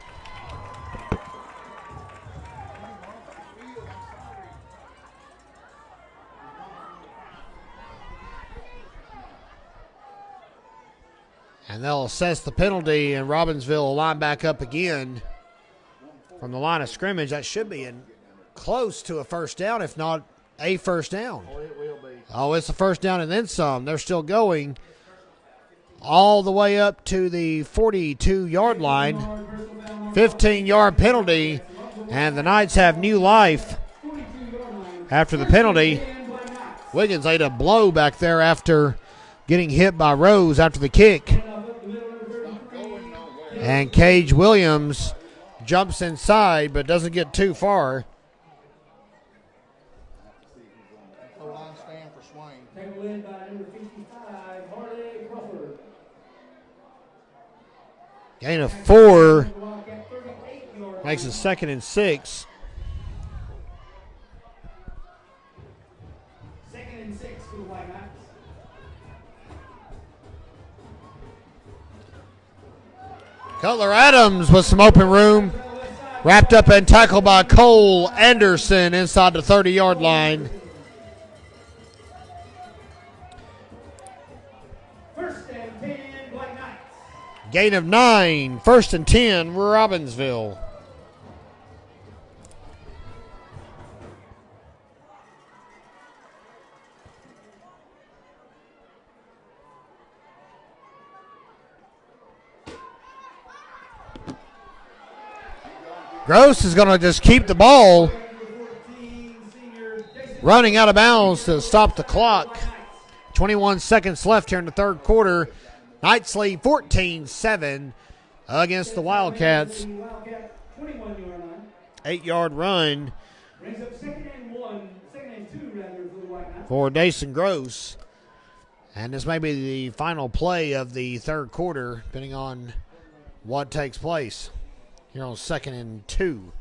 And they'll assess the penalty, and Robbinsville will line back up again from the line of scrimmage. That should be close to a first down, if not a first down. Oh, it will be. Oh, it's a first down and then some. They're still going all the way up to the 42-yard line. 15-yard penalty, and the Knights have new life after the penalty. Wiggins ate a blow back there after getting hit by Rose after the kick. And Cage Williams jumps inside but doesn't get too far. Gain of 4 makes it 2nd and 6. Cutler Adams with some open room. Wrapped up and tackled by Cole Anderson inside the 30-yard line. Gain of 9, 1st and 10, Robbinsville. Gross is going to just keep the ball running out of bounds to stop the clock. 21 seconds left here in the third quarter. Knights lead 14-7 against the Wildcats. 8-yard run for Dason Gross. And this may be the final play of the third quarter, depending on what takes place here on 2nd and 2.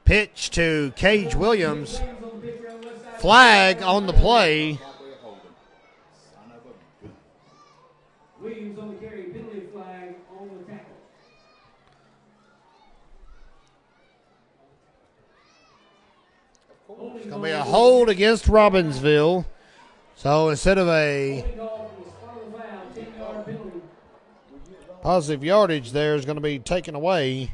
Pitch to Cage Williams. Flag on the play. Williams on the carry, penalty flag on the tackle. It's going to be a hold against Robbinsville. So instead of a positive yardage there is going to be taken away.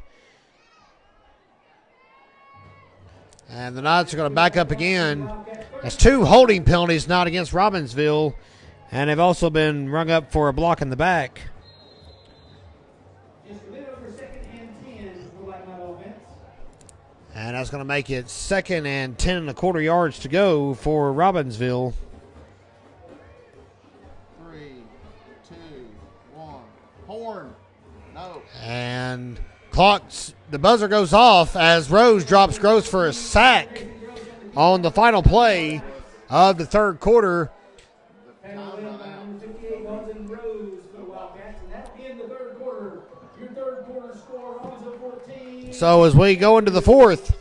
And the Knights are going to back up again. That's 2 holding penalties, not against Robbinsville. And they've also been rung up for a block in the back. And that's going to make it 2nd and 10 1/4 yards to go for Robbinsville. 3, 2, 1. Horn. No. And the buzzer goes off as Rose drops Gross for a sack on the final play of the third quarter. So as we go into the fourth,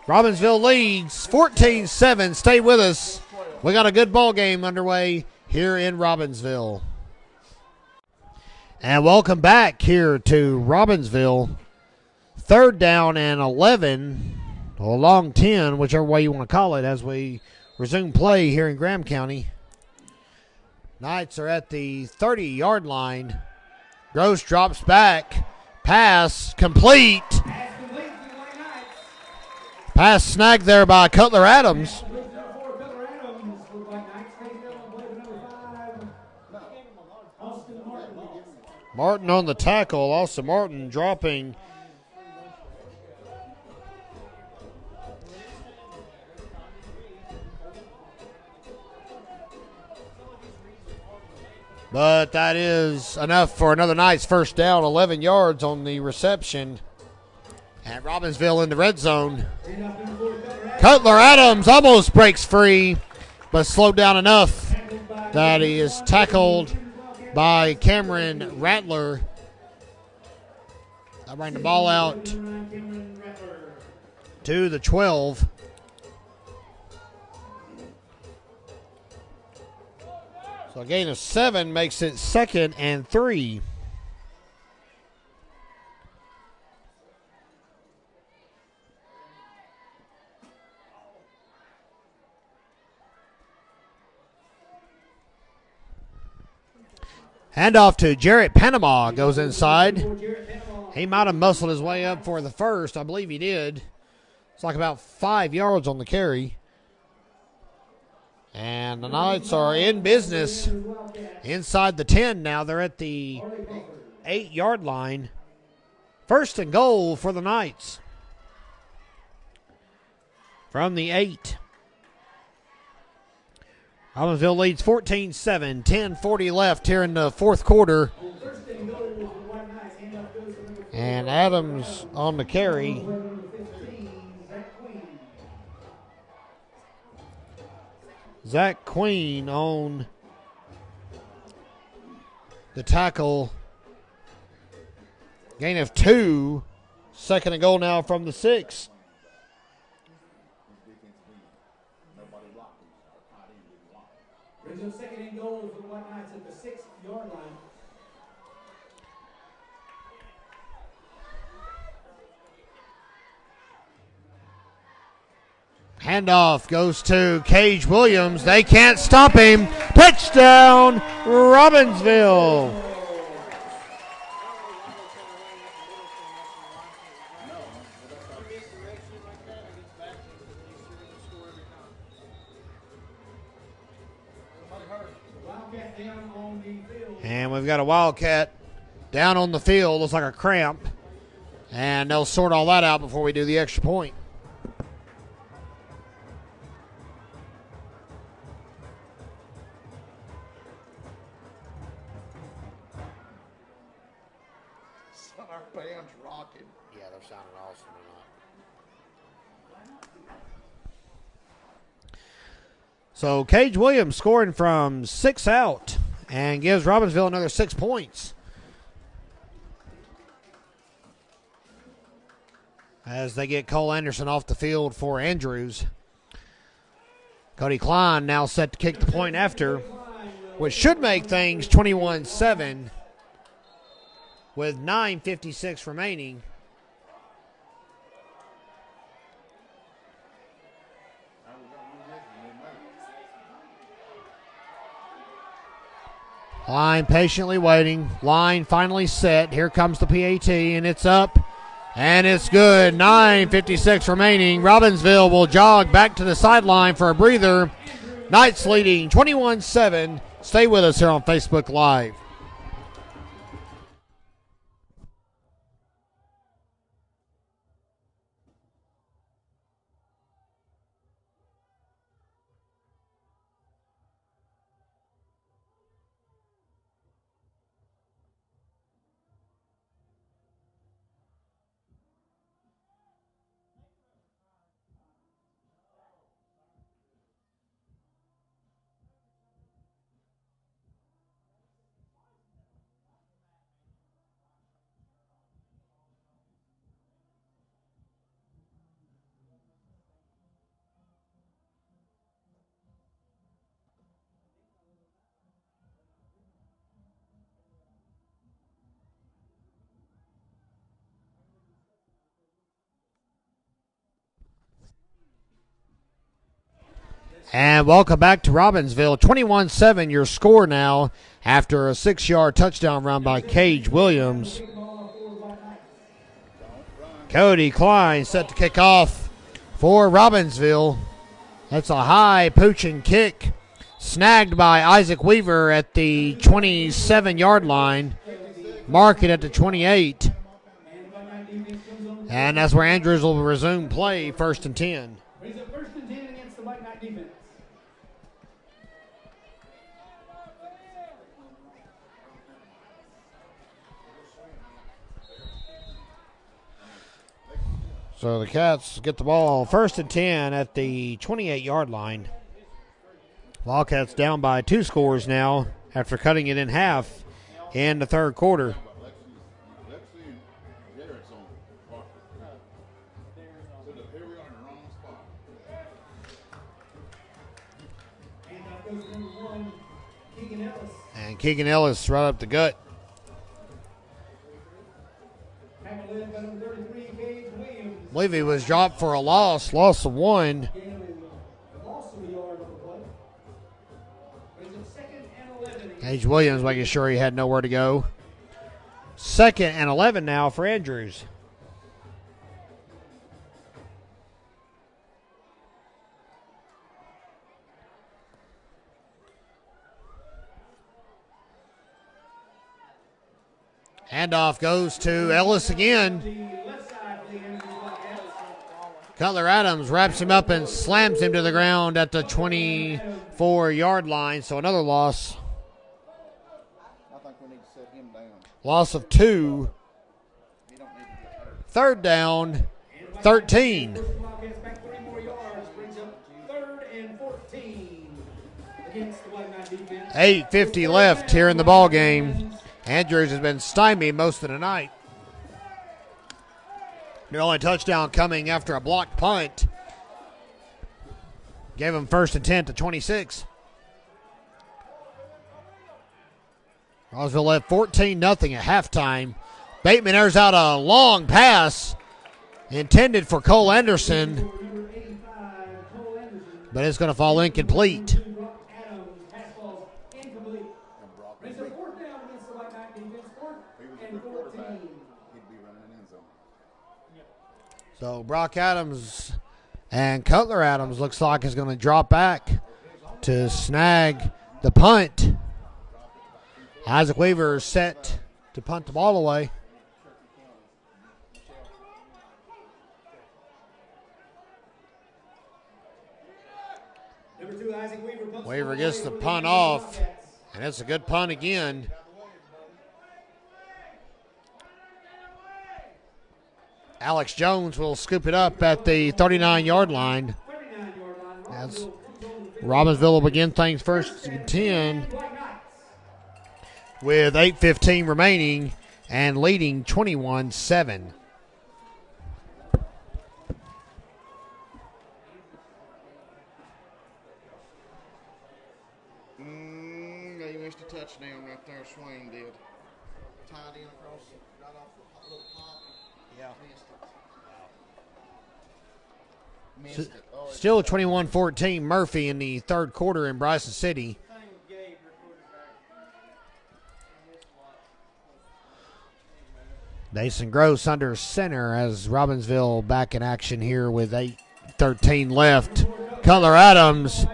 Robbinsville leads 14-7. Stay with us. We got a good ball game underway here in Robbinsville. And welcome back here to Robbinsville. 3rd down and 11, or long 10, whichever way you want to call it, as we resume play here in Graham County. Knights are at the 30-yard line. Gross drops back. Pass complete. Pass snagged there by Cutler Adams. Martin on the tackle. Austin Martin dropping. But that is enough for another Knights first down, 11 yards on the reception. And Robbinsville in the red zone. Cutler Adams almost breaks free, but slowed down enough that he is tackled by Cameron Rattler. I bring the ball out to the 12. So a gain of 7 makes it 2nd and 3. Handoff to Jarrett Panama, goes inside. He might have muscled his way up for the first. I believe he did. It's like about 5 yards on the carry. And the Knights are in business inside the 10 now. They're at the 8-yard line. First and goal for the Knights. From the 8. Robbinsville leads 14-7. 10:40 left here in the fourth quarter. And Adams on the carry. Zach Queen on the tackle. Gain of 2. Second and goal now from the 6. Brings up second and goal for the White Knights at the 6-yard line. Handoff goes to Cage Williams. They can't stop him. Touchdown, Robbinsville. And we've got a Wildcat down on the field. Looks like a cramp. And they'll sort all that out before we do the extra point. Our band's rocking. Yeah, they're sounding awesome tonight. So Cage Williams scoring from 6 out and gives Robbinsville another 6 points. As they get Cole Anderson off the field for Andrews. Cody Klein now set to kick the point after, which should make things 21-7 with 9:56 remaining. Line patiently waiting. Line finally set. Here comes the PAT, and it's up, and it's good. 9:56 remaining. Robbinsville will jog back to the sideline for a breather. Knights leading 21-7. Stay with us here on Facebook Live. And welcome back to Robbinsville. 21-7 your score now after a 6-yard touchdown run by Cage Williams. Cody Klein set to kick off for Robbinsville. That's a high pooching kick. Snagged by Isaac Weaver at the 27-yard line. Mark it at the 28. And that's where Andrews will resume play, 1st and 10. Brings up 1st and 10 against the White Knight defense. So the Cats get the ball 1st and 10 at the 28-yard line. Wildcats down by 2 scores now after cutting it in half in the third quarter. And Keegan Ellis right up the gut. I believe he was dropped for a loss of 1. Cage Williams making sure he had nowhere to go. 2nd and 11 now for Andrews. Handoff goes to Ellis again. Cutler Adams wraps him up and slams him to the ground at the 24-yard line. So another loss. I think we need to set him down. Loss of 2. He don't need to get hurt. 3rd down, 13. Wildcats back 3 more yards, brings up 3rd and 14 against the White Knight defense. 8:50 left here in the ball game. Andrews has been stymied most of the night. Their only touchdown coming after a blocked punt. Gave him 1st and 10 to 26. Roseville led 14-0 at halftime. Bateman airs out a long pass intended for Cole Anderson, but it's going to fall incomplete. So Brock Adams and Cutler Adams looks like is going to drop back to snag the punt. Isaac Weaver is set to punt the ball away. Number 2, Isaac Weaver. Weaver gets the punt off, and it's a good punt again. Alex Jones will scoop it up at the 39-yard line. As Robbinsville will begin things 1st and 10 with 8:15 remaining and leading 21-7. They missed a touchdown right there, Swain did. Tied in across, right off the little pop. Yeah. Missed it. Oh, Still 21-14 Murphy in the 3rd quarter in Bryson City. Mason Gross under center as Robbinsville back in action here with 8:13 left. Cutler Adams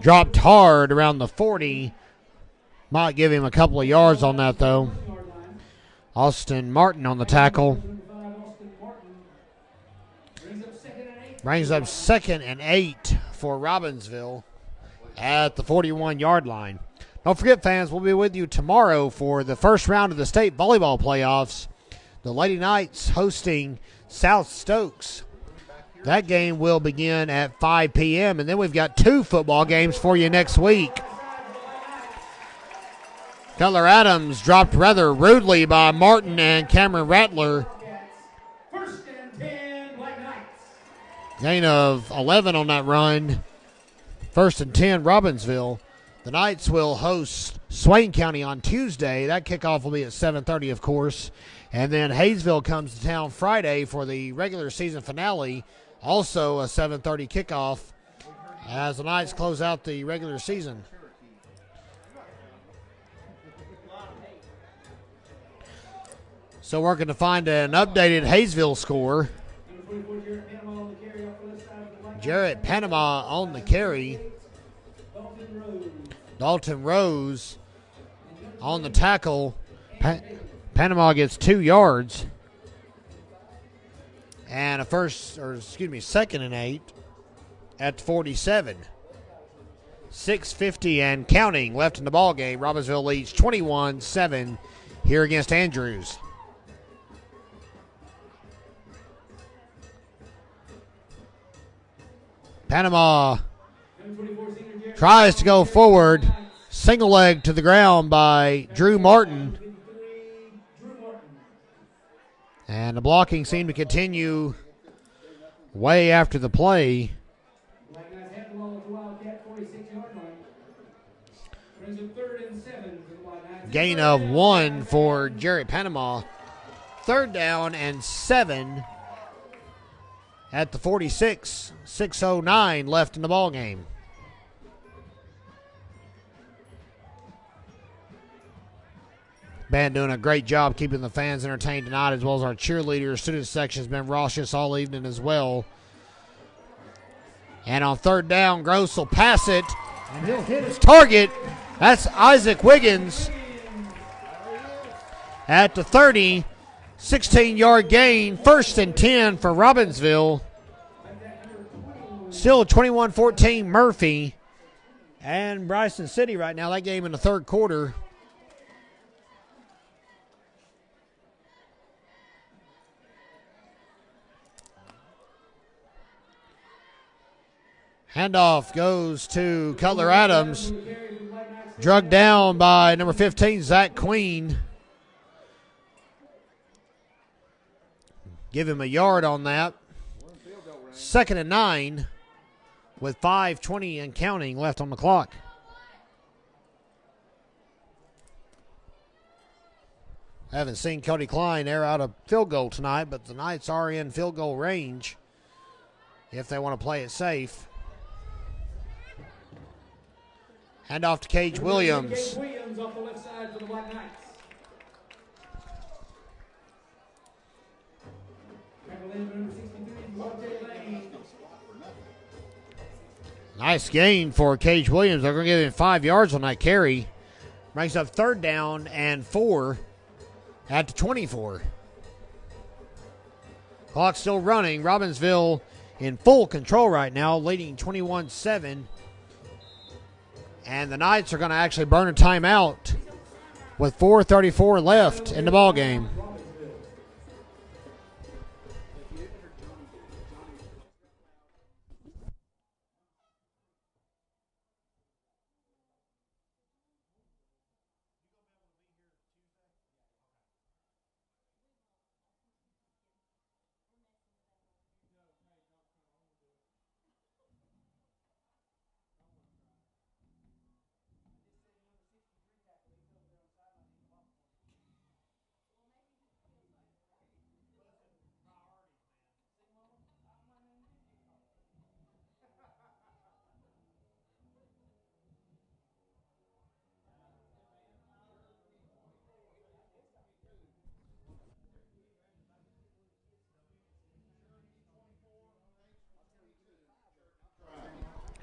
dropped hard around the 40. Might give him a couple of yards on that though. Austin Martin on the tackle. Brings up 2nd and 8 for Robbinsville at the 41-yard line. Don't forget, fans, we'll be with you tomorrow for the first round of the state volleyball playoffs. The Lady Knights hosting South Stokes. That game will begin at 5 p.m. And then we've got 2 football games for you next week. Cutler Adams dropped rather rudely by Martin and Cameron Rattler. 1st and 10, White Knights. Gain of 11 on that run. 1st and 10, Robbinsville. The Knights will host Swain County on Tuesday. That kickoff will be at 7:30, of course. And then Hayesville comes to town Friday for the regular season finale. Also a 7:30 kickoff as the Knights close out the regular season. So working to find an updated Hayesville score. Jarrett Panama on the carry. Dalton Rose on the tackle. Panama gets 2 yards. And a 2nd and 8 at 47. 6:50 and counting left in the ball game. Robbinsville leads 21-7 here against Andrews. Panama tries to go forward. Single leg to the ground by Drew Martin. And the blocking seemed to continue way after the play. Gain of 1 for Jarrett Panama. 3rd down and 7 at the 46. 6:09 left in the ball game. Band doing a great job keeping the fans entertained tonight, as well as our cheerleaders. Student section has been raucous all evening as well. And on third down, Gross will pass it. And he'll hit his Target, that's Isaac Wiggins at the 30. 16-yard gain, 1st and 10 for Robbinsville. Still 21-14 Murphy and Bryson City right now. That game in the third quarter. Handoff goes to Cutler Adams. Drugged down by number 15, Zach Queen. Give him a yard on that. 2nd and 9 with 5:20 and counting left on the clock. I haven't seen Cody Klein air out a field goal tonight, but the Knights are in field goal range if they want to play it safe. Hand off to Cage Williams. Cage Williams off the left side for the Black Knights. Nice gain for Cage Williams. They're going to give him 5 yards on that carry. Brings up 3rd down and 4 at the 24. Clock still running. Robbinsville in full control right now, leading 21-7. And the Knights are going to actually burn a timeout with 4:34 left in the ball game.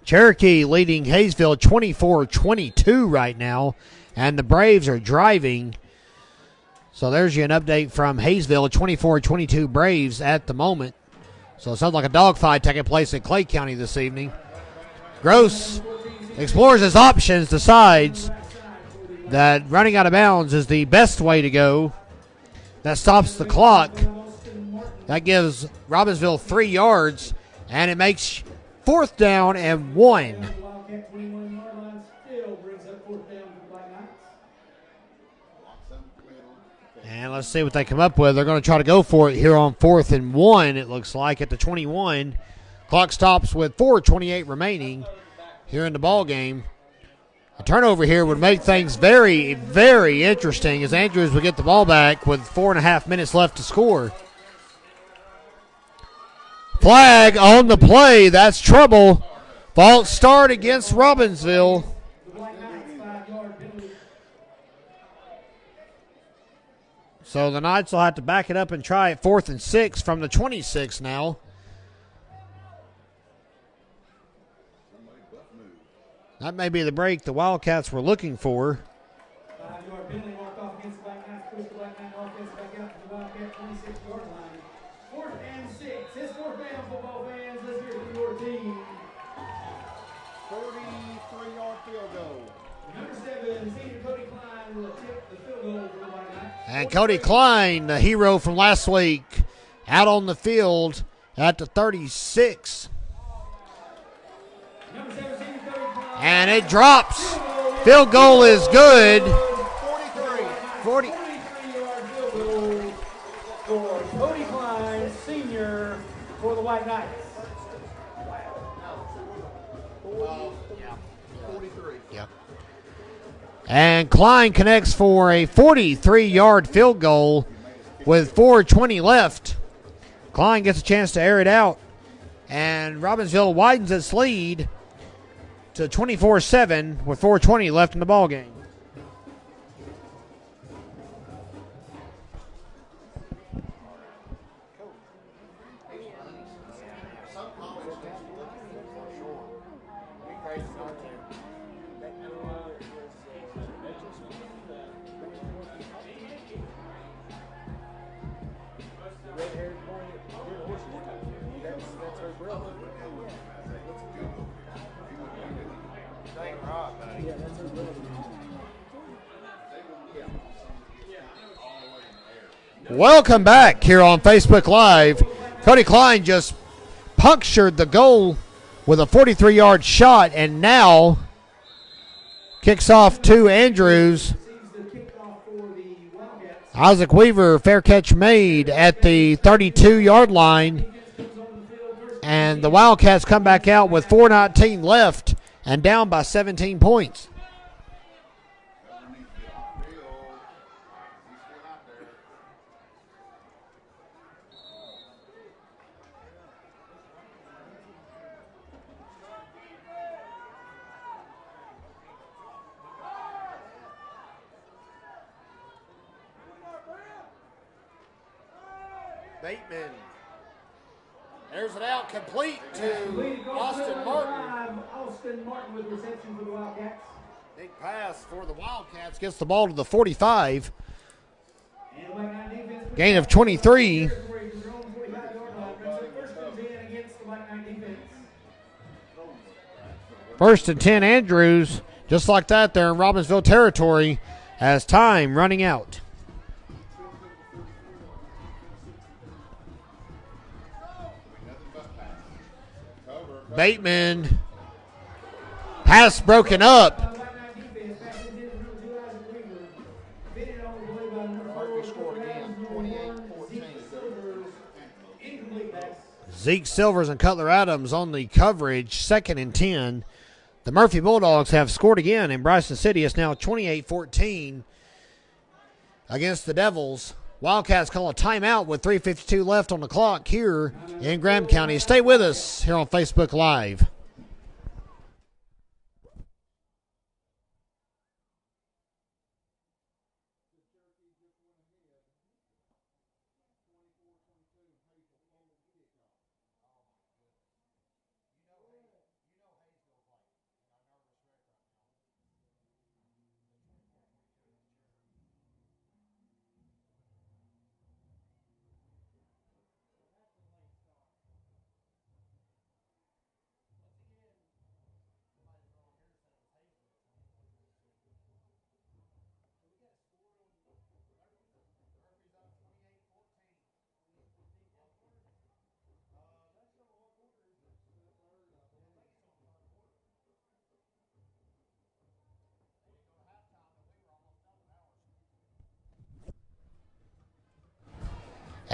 Cherokee leading Hayesville 24-22 right now, and the Braves are driving. So there's you an update from Hayesville, 24-22 Braves at the moment. So it sounds like a dogfight taking place in Clay County this evening. Gross explores his options, decides that running out of bounds is the best way to go. That stops the clock. That gives Robbinsville 3 yards, and it makes 4th down and 1. And let's see what they come up with. They're going to try to go for it here on 4th and 1, it looks like, at the 21. Clock stops with 4:28 remaining here in the ball game. A turnover here would make things very, very interesting as Andrews would get the ball back with 4.5 minutes left to score. Flag on the play. That's trouble. False start against Robbinsville. So the Knights will have to back it up and try it 4th and 6 from the 26 now. That may be the break the Wildcats were looking for. 5-yard penalty marked off against the Black Knights. Push the Black Knight offense back out to the Wildcat 26-yard line. 4th and 6. It's 4th down, football fans. Let's hear it from your team. 43-yard field goal. Number 7, senior Cody Klein will attempt the field goal for the Black Knights. And Cody Klein, the hero from last week, out on the field at the 36. Number 7, senior Cody Klein. And it drops. Field goal is good. 40. 43-yard field goal for Cody Klein, senior, for the White Knights. 43. Yep. And Klein connects for a 43-yard field goal with 4:20 left. Klein gets a chance to air it out. And Robbinsville widens its lead to 24-7 with 4:20 left in the ball game. Welcome back here on Facebook Live. Cody Klein just punctured the goal with a 43-yard shot and now kicks off to Andrews. Isaac Weaver, fair catch made at the 32-yard line. And the Wildcats come back out with 4:19 left and down by 17 points. Bateman. There's it out, complete to Austin Martin. Austin Martin with reception for the Wildcats. Big pass for the Wildcats. Gets the ball to the 45. Gain of 23. First and 10, Andrews. Just like that, they're in Robbinsville territory as time running out. Bateman. Pass broken up. Zeke Silvers and Cutler Adams on the coverage, 2nd and 10. The Murphy Bulldogs have scored again in Bryson City. It's now 28-14 against the Devils. Wildcats call a timeout with 3:52 left on the clock here in Graham County. Stay with us here on Facebook Live.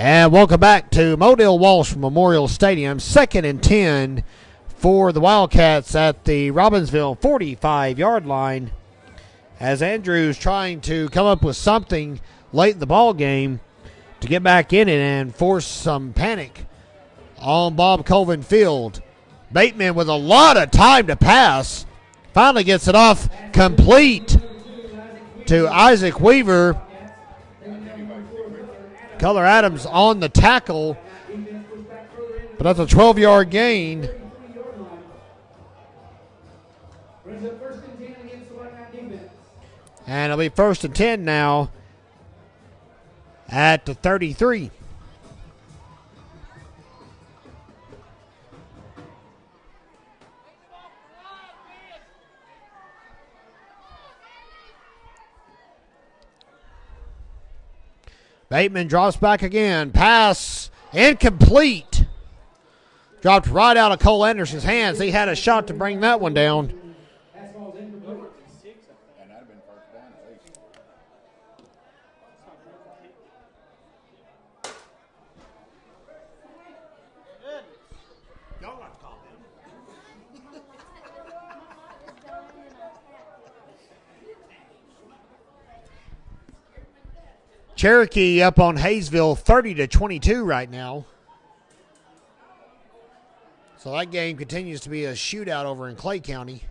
And welcome back to Modell Walsh Memorial Stadium. 2nd and 10 for the Wildcats at the Robbinsville 45-yard line. As Andrews trying to come up with something late in the ball game to get back in it and force some panic on Bob Colvin Field. Bateman with a lot of time to pass. Finally gets it off complete to Isaac Weaver. Cutler Adams on the tackle, but that's a 12-yard gain. And it'll be 1st and 10 now at the 33. Bateman drops back again. Pass incomplete. Dropped right out of Cole Anderson's hands. He had a shot to bring that one down. Cherokee up on Hayesville 30-22 right now. So that game continues to be a shootout over in Clay County.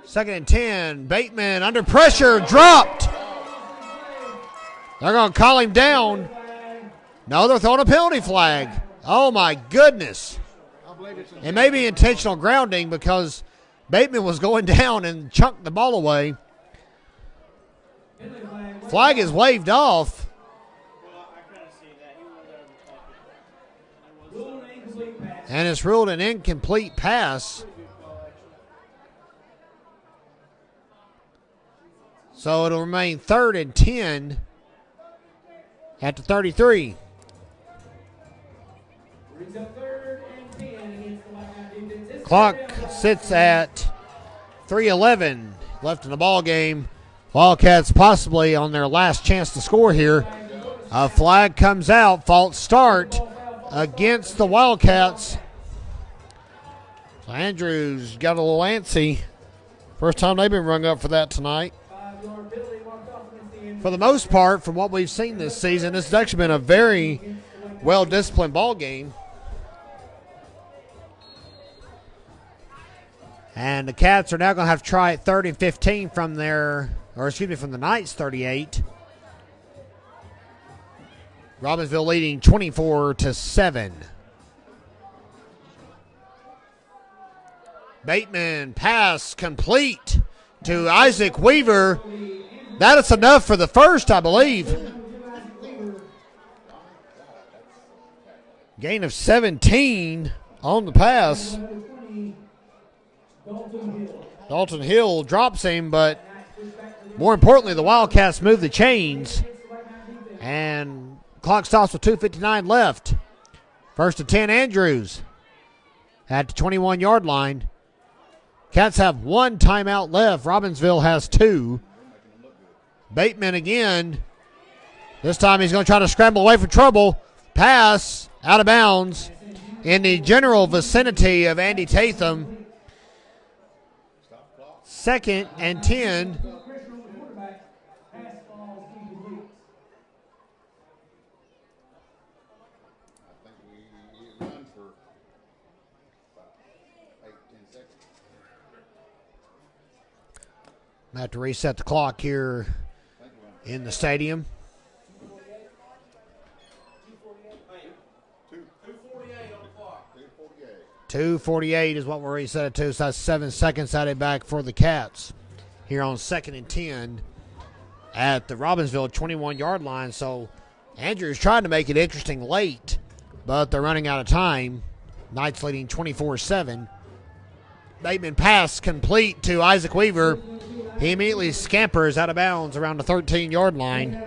2nd and 10. Bateman under pressure, dropped. They're going to call him down. No, they're throwing a penalty flag. Oh, my goodness. I It may be intentional grounding because Bateman was going down and chunked the ball away. Flag is waved off. And it's ruled an incomplete pass. So it'll remain 3rd and 10 at the 33. Clock sits at 3:11 left in the ball game. Wildcats possibly on their last chance to score here. A flag comes out, false start against the Wildcats. So Andrews got a little antsy. First time they've been rung up for that tonight. For the most part, from what we've seen this season, this has actually been a very well-disciplined ball game. And the Cats are now going to have to try it 3rd and 15 from from the Knights 38. Robbinsville leading 24-7. Bateman pass complete to Isaac Weaver. That is enough for the first, I believe. Gain of 17 on the pass. Dalton Hill drops him, but more importantly, the Wildcats move the chains. And clock stops with 2:59 left. 1st and 10, Andrews at the 21-yard line. Cats have 1 timeout left. Robbinsville has 2. Bateman again. This time he's going to try to scramble away from trouble. Pass out of bounds in the general vicinity of Andy Tatham. 2nd and 10. I have to reset the clock here in the stadium. 2:48 is what we're reset it to, so that's 7 seconds added back for the Cats here on 2nd and 10 at the Robbinsville 21-yard line. So Andrews trying to make it interesting late, but they're running out of time. Knights leading 24-7. Bateman pass complete to Isaac Weaver. He immediately scampers out of bounds around the 13-yard line.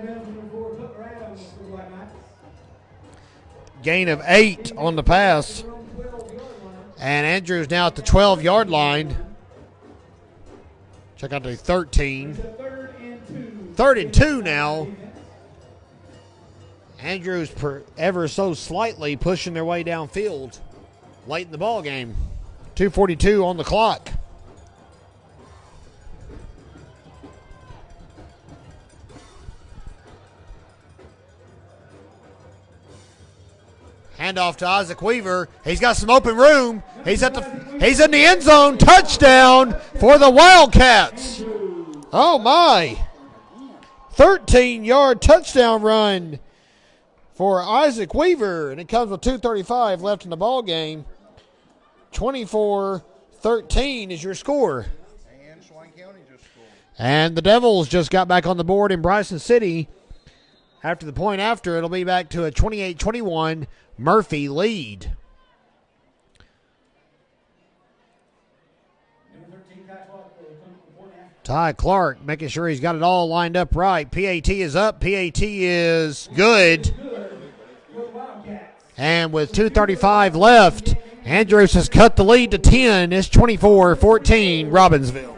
Gain of 8 on the pass. And Andrews now at the 12-yard line. Check out the 13. 3rd and 2 now. Andrews ever so slightly pushing their way downfield late in the ball game. 2:42 on the clock. Handoff to Isaac Weaver. He's got some open room. He's in the end zone. Touchdown for the Wildcats. Oh my. 13-yard touchdown run for Isaac Weaver, and it comes with 2:35 left in the ball game. 24-13 is your score. And Swain County just scored. And the Devils just got back on the board in Bryson City. After the point after, it'll be back to a 28-21 Murphy lead. Ty Clark making sure he's got it all lined up right. PAT is up. PAT is good. And with 2:35 left, Andrews has cut the lead to 10. It's 24-14 Robbinsville.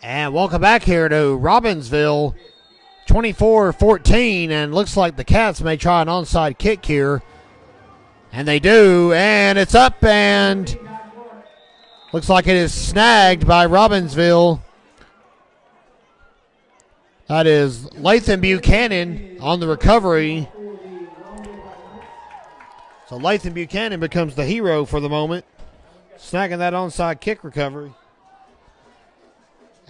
And welcome back here to Robbinsville, 24-14, and looks like the Cats may try an onside kick here. And they do, and it's up, and looks like it is snagged by Robbinsville. That is Latham Buchanan on the recovery. So Latham Buchanan becomes the hero for the moment, snagging that onside kick recovery.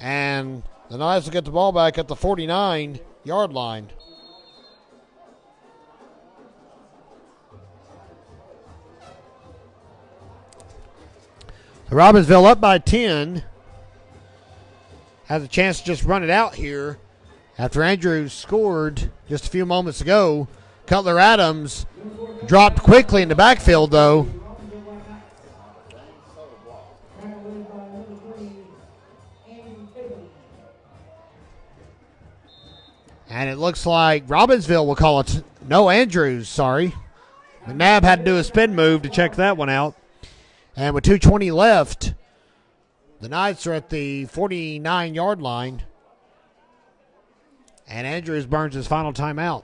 And the Knights will get the ball back at the 49-yard line. Robbinsville up by 10. Has a chance to just run it out here after Andrews scored just a few moments ago. Cutler Adams dropped quickly in the backfield, though. And it looks like Robbinsville will call it. No, Andrews, sorry. McNabb had to do a spin move to check that one out. And with 2:20 left, the Knights are at the 49-yard line. And Andrews burns his final timeout.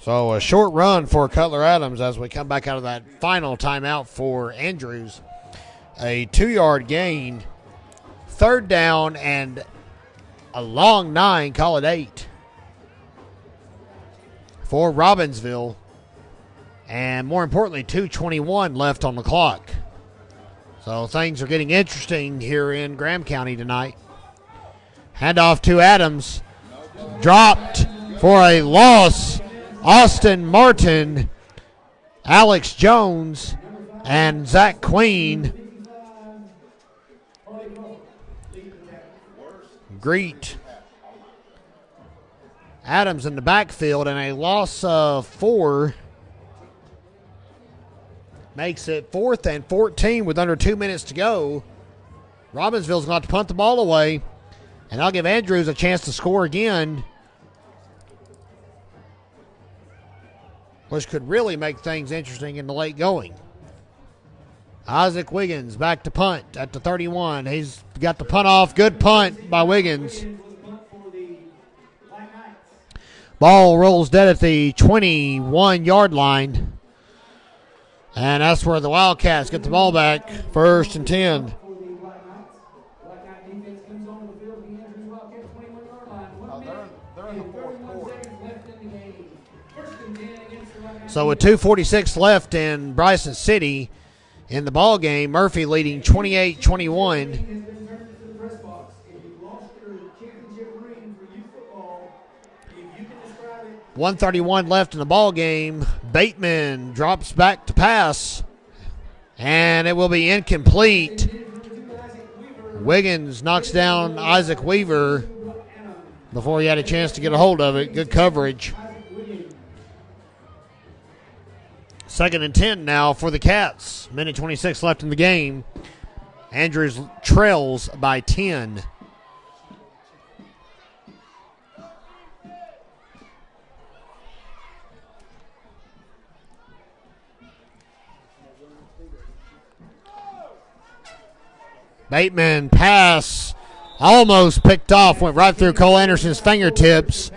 So a short run for Cutler Adams as we come back out of that final timeout for Andrews. A 2-yard gain, third down, and a long 9, call it 8 for Robbinsville. And more importantly, 2:21 left on the clock. So things are getting interesting here in Graham County tonight. Handoff to Adams. Dropped for a loss. Austin Martin, Alex Jones, and Zach Queen greet Adams in the backfield, and a loss of 4 makes it 4th and 14 with under 2 minutes to go. Robbinsville's going to punt the ball away, and I'll give Andrews a chance to score again, which could really make things interesting in the late going. Isaac Wiggins back to punt at the 31. He's got the punt off. Good punt by Wiggins. Ball rolls dead at the 21-yard line. And that's where the Wildcats get the ball back. 1st and 10. So with 2:46 left in Bryson City in the ball game, Murphy leading 28-21. 1:31 left in the ball game. Bateman drops back to pass, and it will be incomplete. Wiggins knocks down Isaac Weaver before he had a chance to get a hold of it. Good coverage. 2nd and 10 now for the Cats. Minute 26 left in the game. Andrews trails by 10. Bateman pass almost picked off, went right through Cole Anderson's fingertips.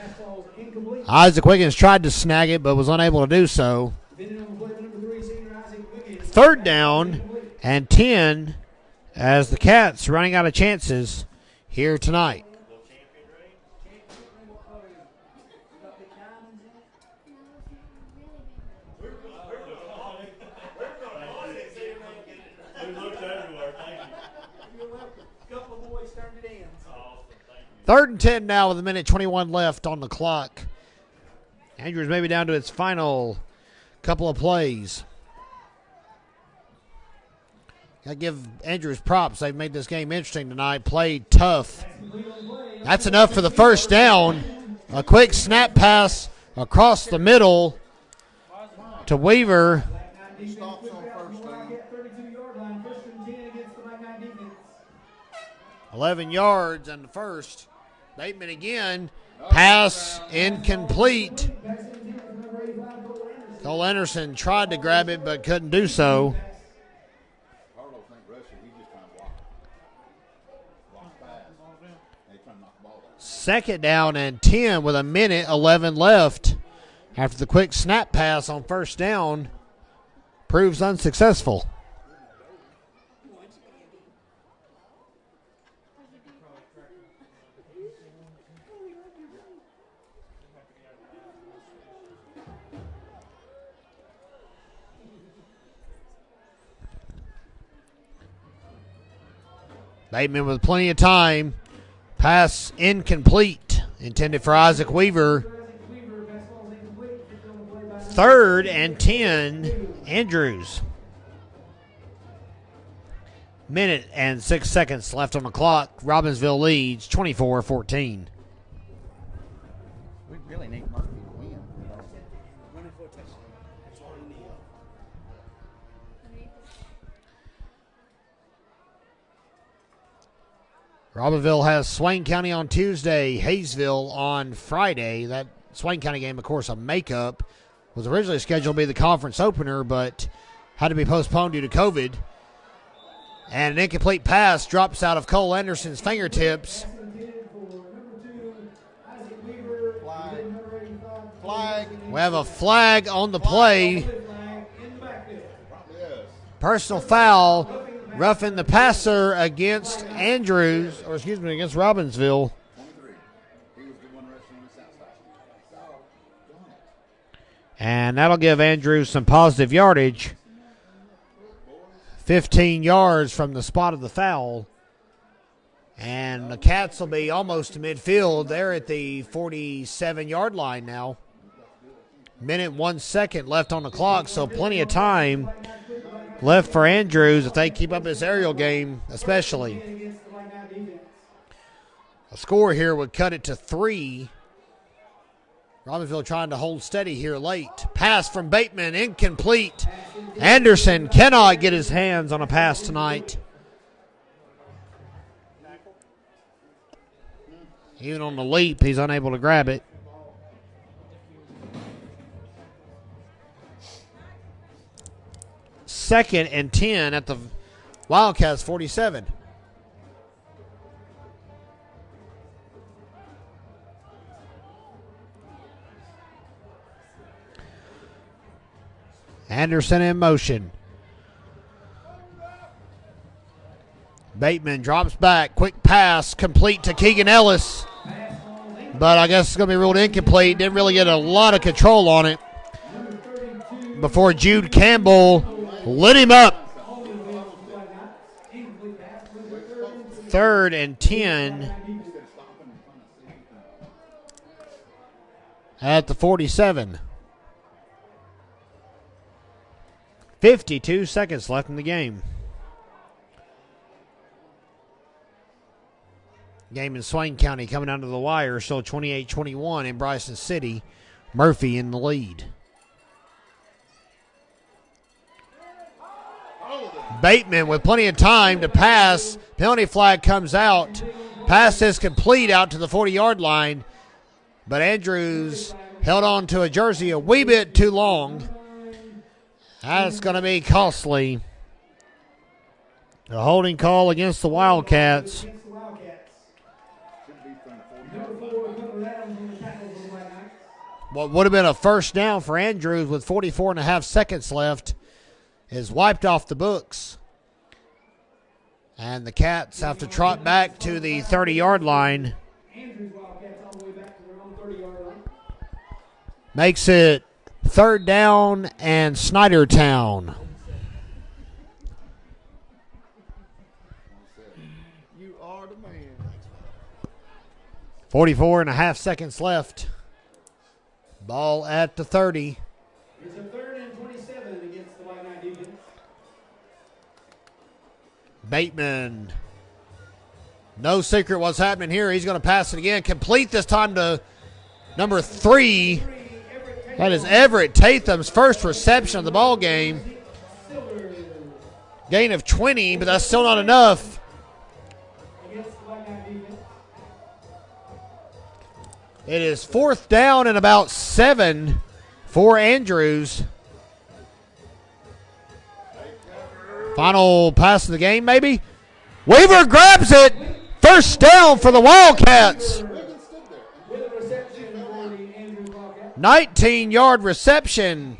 Isaac Wiggins tried to snag it but was unable to do so. Third down and 10 as the Cats running out of chances here tonight. Third and 10 now with a minute 21 left on the clock. Andrews maybe down to its final couple of plays. Got to give Andrews props. They've made this game interesting tonight. Played tough. That's enough for the first down. A quick snap pass across the middle to Weaver. 11 yards on the first. Bateman again. Pass incomplete. Cole Anderson tried to grab it but couldn't do so. Second down and 10 with a minute 11 left after the quick snap pass on first down proves unsuccessful. Bateman with plenty of time. Pass incomplete. Intended for Isaac Weaver. Third and 10, Andrews. Minute and 6 seconds left on the clock. Robbinsville leads 24-14. We really need Murphy to win. Robbinsville has Swain County on Tuesday, Hayesville on Friday. That Swain County game, of course, a makeup. Was originally scheduled to be the conference opener, but had to be postponed due to COVID. And an incomplete pass drops out of Cole Anderson's fingertips. Flag. We have a flag on the play. Personal foul. Roughing the passer against Andrews, or excuse me, against Robbinsville. And that'll give Andrews some positive yardage. 15 yards from the spot of the foul. And the Cats will be almost to midfield. They're at the 47-yard line now. Minute 1 second left on the clock, so plenty of time left for Andrews if they keep up this aerial game, especially. A score here would cut it to 3. Robbinsville trying to hold steady here late. Pass from Bateman, incomplete. Anderson cannot get his hands on a pass tonight. Even on the leap, he's unable to grab it. Second and 10 at the Wildcats 47. Anderson in motion. Bateman drops back. Quick pass complete to Keegan Ellis. But I guess it's going to be ruled incomplete. Didn't really get a lot of control on it before Jude Campbell lit him up. Third and 10 at the 47. 52 seconds left in the game. Game in Swain County coming down to the wire, still 28-21 in Bryson City. Murphy in the lead. Bateman with plenty of time to pass. Penalty flag comes out. Pass is complete out to the 40-yard line. But Andrews held on to a jersey a wee bit too long. That's going to be costly. A holding call against the Wildcats. What would have been a first down for Andrews with 44.5 seconds left is wiped off the books. And the Cats have to trot back to the 30-yard line. Andrews Wildcats all the way back to their own 30-yard line. Makes it third down and Snydertown. You are the man. 44.5 seconds left. Ball at the 30. It's a 3rd and 27 against the White Knight defense. Bateman. No secret what's happening here. He's going to pass it again. Complete this time to number 3. That is Everett Tatham's first reception of the ball game. Gain of 20, but that's still not enough. Against the White Knight defense. It is 4th down and about 7 for Andrews. Final pass of the game, maybe. Weaver grabs it. First down for the Wildcats. With a reception for the Andrews Wildcats. 19-yard reception.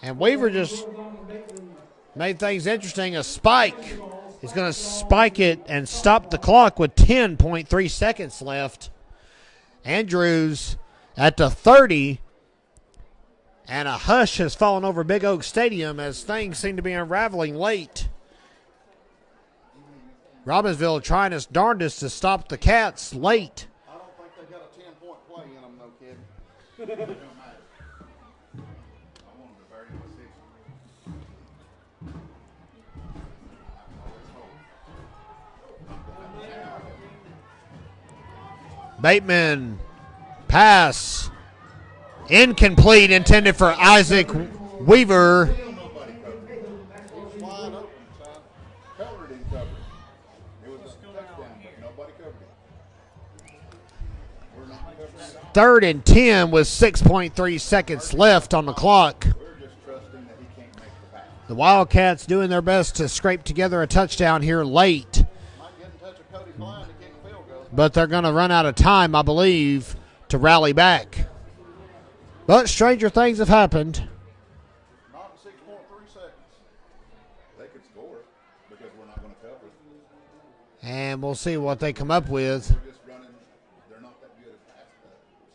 And Weaver just made things interesting. A spike. He's going to spike it and stop the clock with 10.3 seconds left. Andrews at the 30. And a hush has fallen over Big Oak Stadium as things seem to be unraveling late. Robbinsville trying its darndest to stop the Cats late. I don't think they got a 10-point play in them, though, kid. Bateman, pass, incomplete, intended for Isaac Weaver. Wide open, son. Covered and covered. It was a touchdown, but nobody covered it. We're not covering it. 3rd and 10 with 6.3 seconds left on the clock. We're just trusting that he can't make the pass. The Wildcats doing their best to scrape together a touchdown here late. Might get in touch with Cody Klein to kick field goal. But they're going to run out of time, I believe, to rally back. But stranger things have happened. Not in 6.3 seconds. They could score because we're not going to cover it. And we'll see what they come up with. They're just running. They're not that good at pass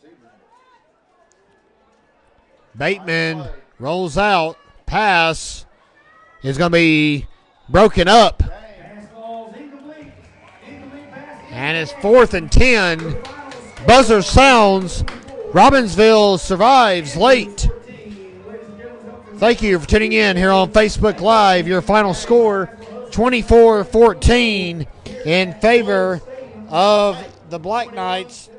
receivers. Bateman rolls out. Pass is going to be broken up. Pass ball's incomplete. Incomplete pass. And it's 4th and 10. Buzzer sounds. Robbinsville survives late. Thank you for tuning in here on Facebook Live. Your final score, 24-14 in favor of the Black Knights.